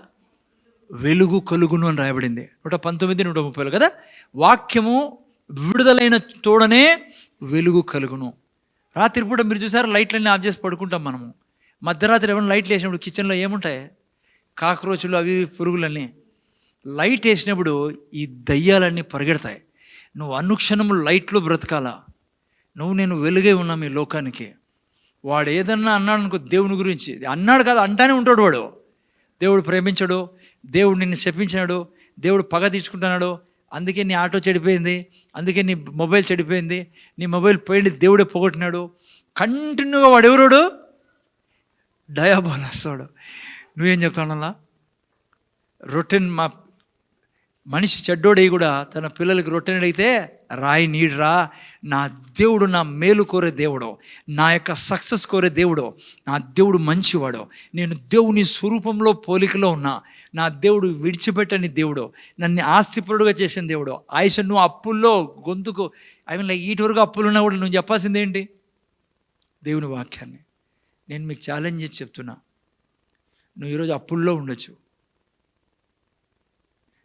వెలుగు కలుగును అని రాయబడింది. 119, 130 కదా. వాక్యము విడుదలైన తోడనే వెలుగు కలుగును. రాత్రిపూట మీరు చూసారు లైట్లన్నీ ఆఫ్ చేసి పడుకుంటాం మనము. మధ్యరాత్రి ఏమైనా లైట్లు వేసినప్పుడు కిచెన్లో ఏముంటాయి? కాక్రోచులు, అవి పురుగులన్నీ. లైట్ వేసినప్పుడు ఈ దయ్యాలన్నీ పరిగెడతాయి. నువ్వు అనుక్షణము లైట్లో బ్రతకాలా. నేను వెలుగే ఉన్నాం ఈ లోకానికి. వాడు ఏదన్నా అన్నాడు అనుకో దేవుని గురించి, అన్నాడు కదా అంటానే ఉంటాడు వాడు. దేవుడు ప్రేమించాడు, దేవుడు నిన్ను శపించాడు, దేవుడు పగ తీర్చుకుంటున్నాడు, అందుకే నీ ఆటో చెడిపోయింది, అందుకే నీ మొబైల్ చెడిపోయింది, నీ మొబైల్ పోయింది, దేవుడే పోగొట్టినాడు. కంటిన్యూగా వాడు ఎవరోడు? డయాబోలస్ వాడు. నువ్వేం చెప్తావు? అలా రొట్టెన్ మా మనిషి చెడ్డోడై కూడా తన పిల్లలకి రొట్టెని అడిగితే రాయి నీడురా. నా దేవుడు నా మేలు కోరే దేవుడు, నా యొక్క సక్సెస్ కోరే దేవుడు, నా దేవుడు మంచివాడు, నేను దేవుని స్వరూపంలో పోలికలో ఉన్నా, నా దేవుడు విడిచిపెట్టని దేవుడు, నన్ను ఆస్తిపరుడుగా చేసిన దేవుడు. ఆయుష నువ్వు అప్పుల్లో గొంతుకు లైక్ ఈటి వరకు అప్పులున్నా కూడా నువ్వు చెప్పాల్సింది ఏంటి? దేవుని వాక్యాన్ని. నేను మీకు ఛాలెంజ్ చేసి చెప్తున్నా, నువ్వు ఈరోజు అప్పుల్లో ఉండొచ్చు,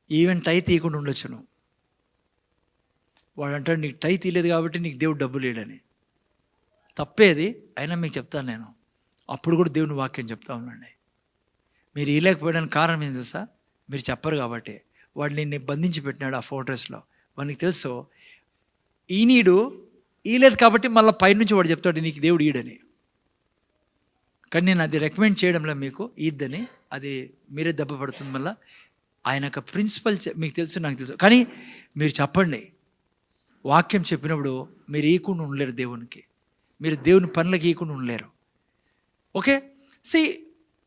ఈవెన్ టై తీయకుండా ఉండొచ్చు. నువ్వు వాడు అంటాడు నీకు టై తీయలేదు కాబట్టి నీకు దేవుడు డబ్బులు లేడని. తప్పేది అయినా మీకు చెప్తాను నేను. అప్పుడు కూడా దేవుని వాక్యం చెప్తా ఉండండి. మీరు ఇవ్వలేకపోయడానికి కారణం ఏం తెలుసా? మీరు చెప్పరు కాబట్టి. వాడు నిన్ను బంధించి పెట్టినాడు ఆ ఫోటోస్లో. వానికి తెలుసు ఈనీడు ఈలేదు కాబట్టి మళ్ళీ పైనుంచి వాడు చెప్తాడు నీకు దేవుడు ఈడని. కానీ నేను అది రికమెండ్ చేయడంలో మీకు ఈద్దని, అది మీరే దెబ్బ పడుతుంది. మళ్ళీ ఆయన యొక్క ప్రిన్సిపల్ మీకు తెలుసు, నాకు తెలుసు. కానీ మీరు చెప్పండి. వాక్యం చెప్పినప్పుడు మీరు ఈకుండా ఉండలేరు దేవునికి, మీరు దేవుని పనులకు ఈకుండా ఉండలేరు.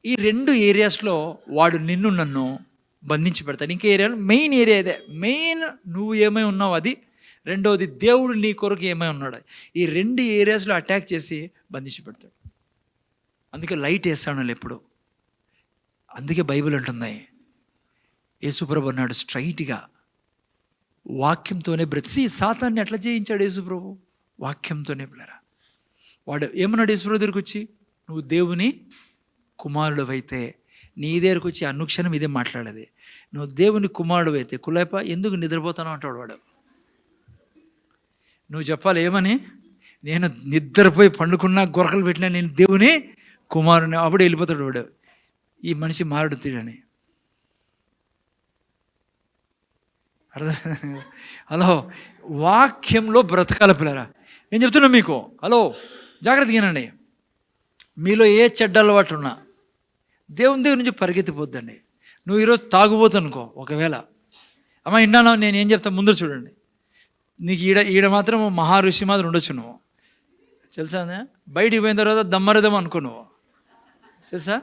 ఈ 2 ఏరియాస్లో వాడు నిన్ను నన్ను బంధించి పెడతాడు. ఇంకే ఏరియాలో మెయిన్ ఏరియా ఇదే. మెయిన్ నువ్వు ఏమై ఉన్నావు అది. రెండవది దేవుడు నీ కొరకు ఏమై ఉన్నాడు. ఈ 2 ఏరియాస్లో అటాక్ చేసి బంధించి పెడతాడు. అందుకే లైట్ వేస్తాను ఎప్పుడు. అందుకే బైబిల్ అంటుంది యేసుప్రభు అన్నాడు స్ట్రైట్గా, వాక్యంతోనే బ్రతి. సాతాన్ని ఎట్లా జయించాడు యేసుప్రభు? వాక్యంతోనే పిల్లరా. వాడు ఏమన్నాడు యేసుప్రభు దగ్గరికి వచ్చి, నువ్వు దేవుని కుమారుడు అయితే, నీ దగ్గరకు వచ్చి అనుక్షణం ఇదే మాట్లాడేది, నువ్వు దేవుని కుమారుడు అయితే కులేప ఎందుకు నిద్రపోతాను అంటాడు వాడు. నువ్వు చెప్పాలి ఏమని, నేను నిద్రపోయి పండుకున్నా గొరకలు పెట్టినా నేను దేవుని కుమారుని. అప్పుడు వెళ్ళిపోతాడు వాడు, ఈ మనిషి మారడు తీరని. అర్థం? హలో, వాక్యంలో బ్రతకాల పిల్లరా. నేను చెప్తున్నా మీకు, హలో జాగ్రత్తగా వినండి. మీలో ఏ చెడ్డ అలవాటు ఉన్నా దేవుని దగ్గర నుంచి పరిగెత్తిపోద్దండి. నువ్వు ఈరోజు తాగుబోతు అనుకో, ఒకవేళ అమ్మ ఇంటాను, నేను ఏం చెప్తాను ముందర చూడండి. నీకు ఈడ మాత్రం మహారుషి మాత్రం ఉండొచ్చు, నువ్వు తెలుసా. బయటికి పోయిన తర్వాత దమ్మరదం అనుకో, నువ్వు తెలుసా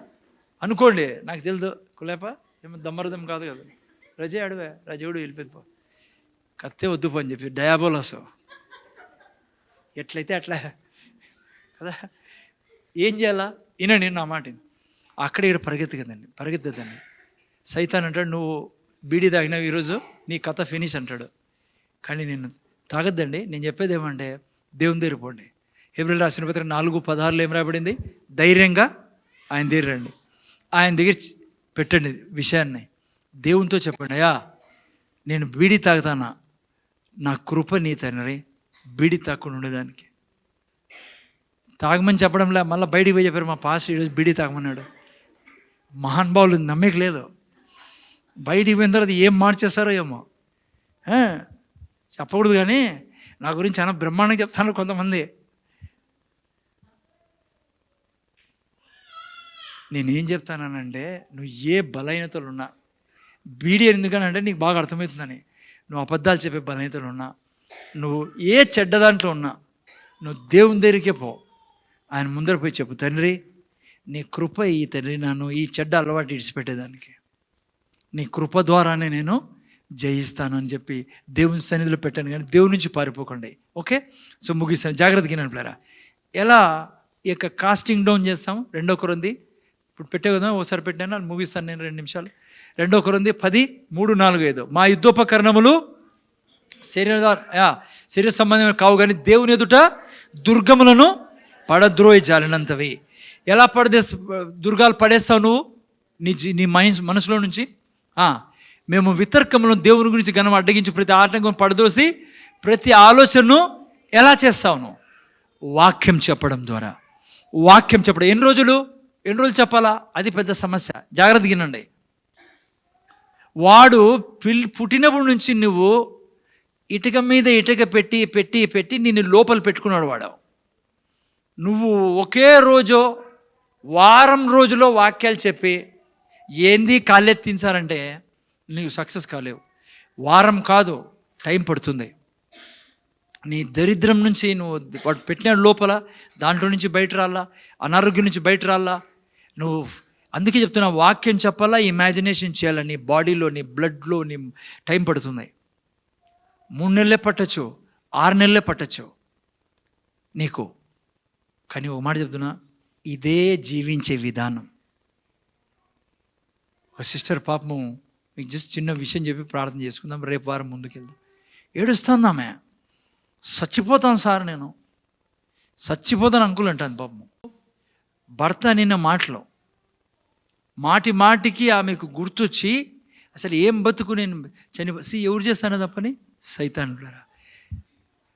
అనుకోండి, నాకు తెలుసు కులేప ఏమో దమ్మరదం కాదు కదా. రజే అడివే, రజవుడు వెళ్ళిపోయిపో, కత్తే వద్దు పని చెప్పి డయాబోలస్ ఎట్లయితే అట్లా కదా. ఏం చేయాలా? వినండి నా మాట. అక్కడ ఇక్కడ పరిగెత్తదండి. సైతాన్ అంటాడు, నువ్వు బీడీ తాగినావు ఈరోజు, నీ కథ ఫినిష్ అంటాడు. కానీ నేను తాగద్దండి. నేను చెప్పేది ఏమంటే, దేవుని దగ్గర పోండి. హెబ్రీయులకు రాసిన పత్రిక 4:16 ఏం రాయబడింది? ధైర్యంగా ఆయన దగ్గర రండి, ఆయన దగ్గర పెట్టండి విషయాన్ని, దేవునితో చెప్పండి, అయ్యా నేను బీడీ తాగుతానా, నా కృప నీ తండ్రి బీడీ తాగకుండా ఉండేదానికి. తాగమని చెప్పడంలే, మళ్ళీ బయటికి పోయి చెప్పారు, మా పాస్టర్ ఈరోజు బీడీ తాగమన్నాడు. మహానుభావులు నమ్మేక లేదు. బయటికి పోయిన తర్వాత ఏం మార్చేస్తారో ఏమో చెప్పకూడదు, కానీ నా గురించి చాలా బ్రహ్మాండంగా చెప్తాను కొంతమంది. నేనేం చెప్తానంటే, నువ్వు ఏ బలహీనతలు ఉన్నా, బీడీ ఎందుకనంటే నీకు బాగా అర్థమవుతుందని, నువ్వు అబద్ధాలు చెప్పే బలహీనతలు ఉన్నా, నువ్వు ఏ చెడ్డ దాంట్లో ఉన్నా, నువ్వు దేవుని దగ్గరికే పో, ఆయన ముందర పోయి చెప్పు, తండ్రి నీ కృప ఈ తండ్రి నన్ను ఈ చెడ్డ అలవాటు ఇడిచిపెట్టేదానికి, నీ కృప ద్వారానే నేను జయిస్తాను అని చెప్పి దేవుని సన్నిధిలో పెట్టాను. కానీ దేవుని నుంచి పారిపోకండి. ఓకే, సో ముగిస్తాను, జాగ్రత్తగా వినండి. ఎలా ఈ యొక్క కాస్టింగ్ డౌన్ చేస్తాం? 2 కొరింథీ ఇప్పుడు పెట్టే కదా, ఒకసారి పెట్టాను, ముగిస్తాను నేను 2 నిమిషాలు. 2 కొరింథీ 10:3-4-5 మా యుద్ధోపకరణములు శరీర సంబంధమైన కావు, కానీ దేవుని ఎదుట దుర్గములను పడద్రోయి జాలినంతవి. ఎలా దుర్గాలు పడేస్తావు నువ్వు నీ మనసులో నుంచి? మేము వితర్కములను దేవుని గురించి ఘనం అడ్డగించి ప్రతి ఆటంకం పడదోసి ప్రతి ఆలోచనను ఎలా చేస్తావు? వాక్యం చెప్పడం ద్వారా. వాక్యం చెప్పడం ఎన్ని రోజులు చెప్పాలా? అది పెద్ద సమస్య. జాగ్రత్తగా వినండి. వాడు పుట్టినప్పటి నుంచి నువ్వు ఇటుక మీద ఇటుక పెట్టి పెట్టి పెట్టి నిన్ను లోపల పెట్టుకున్నాడు వాడు. నువ్వు ఒకే రోజు వారం రోజులో వాక్యాలు చెప్పి ఏంది కాళ్ళెత్తించారంటే నీవు సక్సెస్ కాలేవు. వారం కాదు, టైం పడుతుంది. నీ దరిద్రం నుంచి నువ్వు వాడు పెట్టిన లోపల దాంట్లో నుంచి బయట రాలా, అనారోగ్యం నుంచి బయట రాలా. నువ్వు అందుకే చెప్తున్నా, వాక్యం చెప్పాలా, ఇమాజినేషన్ చేయాలా. నీ బాడీలో, నీ బ్లడ్లో నీ టైం పడుతుంది. 3 నెలలే పట్టచ్చు, 6 నెలలే పట్టచ్చు నీకు. కానీ ఒక మాట చెప్తున్నా, ఇదే జీవించే విధానం. ఒక సిస్టర్ పాపము, మీకు జస్ట్ చిన్న విషయం చెప్పి ప్రార్థన చేసుకుందాం, రేపు వారం ముందుకెళ్దాం. ఏడుస్తుందామె, చచ్చిపోతాను సార్, నేను చచ్చిపోతాను అంకుల్ అంటాను. పాపము భర్త నిన్న మాటలో మాటికి ఆమెకు గుర్తొచ్చి, అసలు ఏం బతుకు నేను ఎవరు చేస్తాను తప్పని సైతానులారా.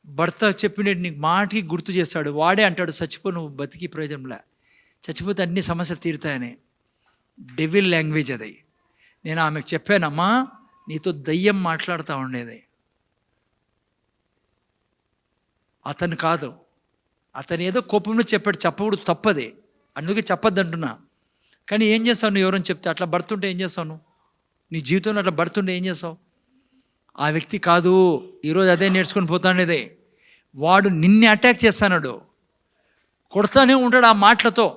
భర్త చెప్పినట్టు నీకు మాటికి గుర్తు చేస్తాడు. వాడే అంటాడు, చచ్చిపో, నువ్వు బతికి ప్రయోజనంలే, చచ్చిపోతే అన్ని సమస్యలు తీరుతాయని. డెవిల్ లాంగ్వేజ్ అది. నేను ఆమెకు చెప్పానమ్మా, నీతో దయ్యం మాట్లాడుతూ ఉండేది. అతను కాదు, అతను ఏదో కోపంలో చెప్పాడు, చెప్పకూడదు, తప్పది, అందుకే చెప్పద్దు అంటున్నా. కానీ ఏం చేస్తావు నువ్వు? ఎవరైనా చెప్తే అట్లా భర్తుంటే ఏం చేస్తావు నువ్వు? నీ జీవితంలో అట్లా భర్తుంటే ఏం చేస్తావు? ఆ వ్యక్తి కాదు, ఈరోజు అదే నేర్చుకొని పోతానేదే. వాడు నిన్నే అటాక్ చేస్తాడు, కొడతానే ఉంటాడు ఆ మాటలతో.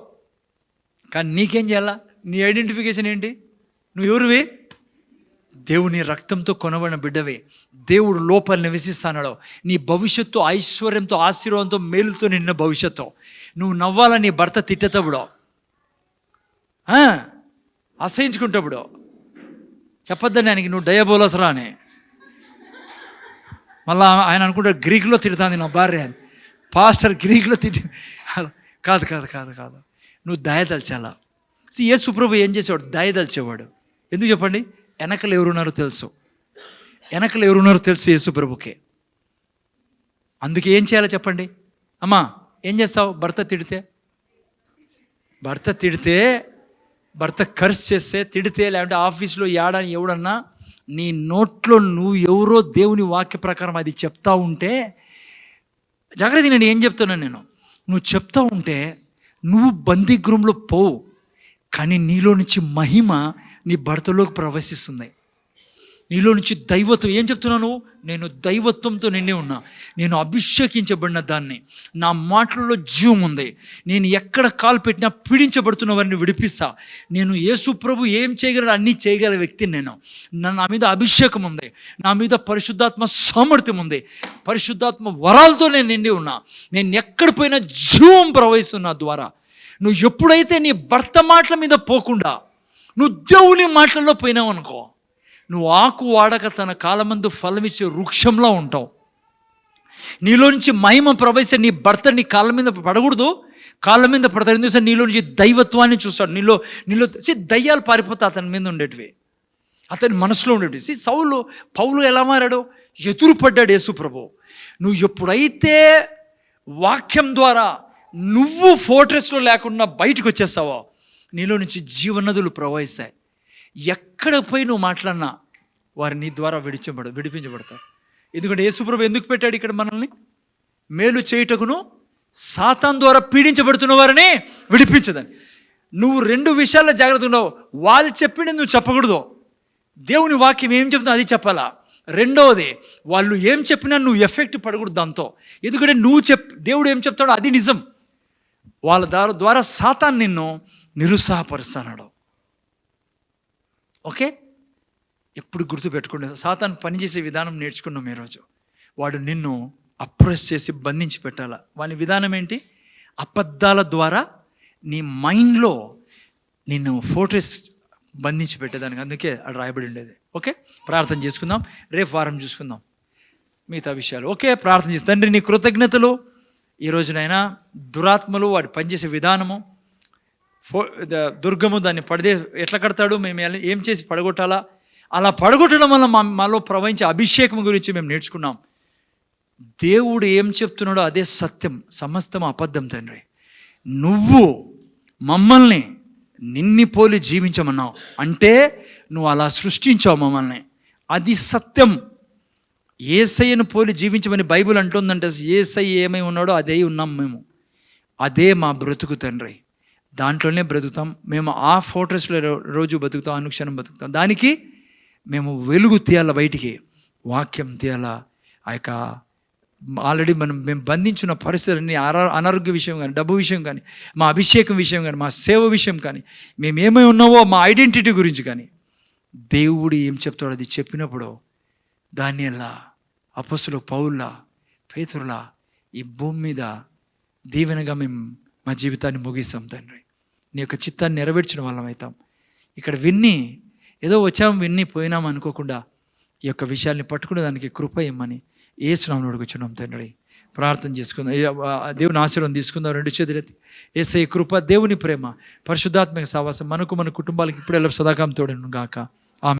కానీ నీకేం చేయాలా? నీ ఐడెంటిఫికేషన్ ఏంటి? నువ్వు ఎవరివి? దేవుని రక్తంతో కొనబడిన బిడ్డవే. దేవుడు లోపల నివసిస్తాడు. నీ భవిష్యత్తు ఐశ్వర్యంతో, ఆశీర్వాదంతో, మేలుతో నిన్న భవిష్యత్తు. నువ్వు నవ్వాలా నీ భర్త తిట్టేటప్పుడు, అసహించుకుంటప్పుడు, చెప్పొద్దండి ఆయనకి నువ్వు డయాబోలస్రా అని. మళ్ళీ ఆయన అనుకుంటాడు గ్రీకులో తిడుతుంది నా భార్య అని. పాస్టర్ గ్రీకులో కాదు కాదు కాదు కాదు, నువ్వు దయదల్చాలా. యేసు ప్రభు ఏం చేసేవాడు? దయదల్చేవాడు. ఎందుకు చెప్పండి? వెనకలు ఎవరున్నారో తెలుసు, వెనకలు ఎవరున్నారో తెలుసు యేసు ప్రభుకే. అందుకే ఏం చేయాలో చెప్పండి. అమ్మా ఏం చేస్తావు? భర్త తిడితే భర్త కర్స్ చేస్తే తిడితే, లేదంటే ఆఫీస్లో ఏడాని ఎవడన్నా నీ నోట్లో నువ్వు ఎవరో దేవుని వాక్య ప్రకారం అది చెప్తా ఉంటే జాగ్రత్త. నేను ఏం చెప్తున్నాను, నువ్వు చెప్తా ఉంటే నువ్వు బందీగృహంలో పోవు, కానీ నీలో నుంచి మహిమ నీ భర్తలోకి ప్రవేశిస్తుంది. నీలో నుంచి దైవత్వం. ఏం చెప్తున్నాను? నేను దైవత్వంతో నిండి ఉన్నా, నేను అభిషేకించబడిన దాన్ని, నా మాటలలో జీవం ఉంది, నేను ఎక్కడ కాలు పెట్టినా పీడించబడుతున్న వారిని విడిపిస్తా. నేను యేసు ప్రభు ఏం చేయగలడు అన్నీ చేయగల వ్యక్తిని. నా మీద అభిషేకం ఉంది, నా మీద పరిశుద్ధాత్మ సామర్థ్యం ఉంది, పరిశుద్ధాత్మ వరాలతో నేను నిండి ఉన్నా, నేను ఎక్కడ పోయినా జీవం ప్రవహిస్తున్నా ద్వారా. నువ్వు ఎప్పుడైతే నీ భర్త మాటల మీద పోకుండా నువ్వు దేవుని మాటల్లో పోయినావు అనుకో, నువ్వు ఆకు వాడక తన కాలమందు ఫలమిచ్చే వృక్షంలా ఉంటావు. నీలో నుంచి మహిమ ప్రవేశం. నీ భర్త నీ కాళ్ళ మీద పడకూడదు, కాళ్ళ మీద పడతాడు. ఎందుకంటే నీలో నుంచి దైవత్వాన్ని చూస్తాడు. నీలో దయ్యాలు పారిపోతే అతని మీద ఉండేటివి, అతని మనసులో ఉండేటివి. పౌలు ఎలా మారాడు? ఎదురుపడ్డాడు యేసు ప్రభు. నువ్వు ఎప్పుడైతే వాక్యం ద్వారా నువ్వు ఫోర్ట్రెస్లో లేకుండా బయటకు వచ్చేస్తావో, నీలో నుంచి జీవనదులు ప్రవహిస్తాయి. ఎక్కడ పోయి నువ్వు మాట్లాడినా వారు నీ ద్వారా విడిపించబడతారు. ఎందుకంటే యేసుప్రభు ఎందుకు పెట్టాడు ఇక్కడ మనల్ని? మేలు చేయుటకును సాతాను ద్వారా పీడించబడుతున్న వారిని విడిపించదని. నువ్వు 2 విషయాల్లో జాగ్రత్తగా ఉన్నావు. వాళ్ళు చెప్పింది నువ్వు చెప్పకూడదు, దేవుని వాక్యం ఏం చెప్తుందో అది చెప్పాలా. రెండవది, వాళ్ళు ఏం చెప్పినా నువ్వు ఎఫెక్ట్ పడకూడదు దాంతో. ఎందుకంటే దేవుడు ఏం చెప్తాడో అది నిజం. వాళ్ళ ద్వారా సాతాను నిన్ను నిరుత్సాహపరుస్తున్నాడు. ఓకే, ఎప్పుడు గుర్తుపెట్టుకోండి. సాతాను పనిచేసే విధానం నేర్చుకున్నాం ఈరోజు. వాడు నిన్ను అప్రెస్ చేసి బంధించి పెట్టాల. వాని విధానం ఏంటి? అబద్ధాల ద్వారా నీ మైండ్లో నిన్ను ఫోర్ట్రెస్ బంధించి పెట్టేదానికి. అందుకే అది రాయబడి ఉండేది. ఓకే, ప్రార్థన చేసుకుందాం. రేపు వారం చూసుకుందాం మిగతా విషయాలు. ఓకే, ప్రార్థన చేసి తండ్రి నీ కృతజ్ఞతలు. ఈ రోజునైనా దురాత్మలు వాడు పనిచేసే విధానము, దుర్గము దాన్ని ఎట్లా కడతాడు, మేము ఏం చేసి పడగొట్టాలా, అలా పడగొట్టడం వల్ల మాలో ప్రవహించే అభిషేకం గురించి మేము నేర్చుకున్నాం. దేవుడు ఏం చెప్తున్నాడో అదే సత్యం, సమస్తం అబద్ధం. తండ్రి నువ్వు మమ్మల్ని నిన్ని పోలి జీవించమన్నావు అంటే నువ్వు అలా సృష్టించావు మమ్మల్ని, అది సత్యం. యేసయ్యను పోలి జీవించమని బైబిల్ అంటుందంటే యేసయ్య ఏమై ఉన్నాడో అదే ఉన్నాం మేము, అదే మా బ్రతుకు తండ్రి. దాంట్లోనే బ్రతుకుతాం మేము. ఆ ఫోర్ట్రెస్లో రోజు బతుకుతాం, అనుక్షణం బతుకుతాం. దానికి మేము వెలుగు తీయాలా, బయటికి వాక్యం తీయాలా. ఆ యొక్క ఆల్రెడీ మేము బంధించిన పరిస్థితులన్నీ, అనారోగ్య విషయం కానీ, డబ్బు విషయం కానీ, మా అభిషేకం విషయం కానీ, మా సేవ విషయం కానీ, మేము ఏమై ఉన్నావో మా ఐడెంటిటీ గురించి కానీ దేవుడు ఏం చెప్తాడో అది చెప్పినప్పుడు దానియేలా, అపొస్తలుల పౌలులా, పేతురులా ఈ భూమి మీద దీవెనగా మేము మా జీవితాన్ని ముగిస్తాం తండ్రి. నీ యొక్క చిత్తాన్ని నెరవేర్చిన వాళ్ళం అవుతాం. ఇక్కడ ఏదో వచ్చాము విన్ని పోయినాం అనుకోకుండా ఈ యొక్క విషయాల్ని పట్టుకునే దానికి కృప ఇమ్మని యేసు నామములో అడుగుచున్నాం తండ్రి. ప్రార్థన చేసుకుందాం. దేవుని ఆశీర్వాదం తీసుకుందాం. 2 చేతులెత్తి. యేసయ్య కృప, దేవుని ప్రేమ, పరిశుద్ధాత్మక సహవాసం మనకు మన కుటుంబాలకు ఇప్పుడు సదాకాలం తోడను గాక.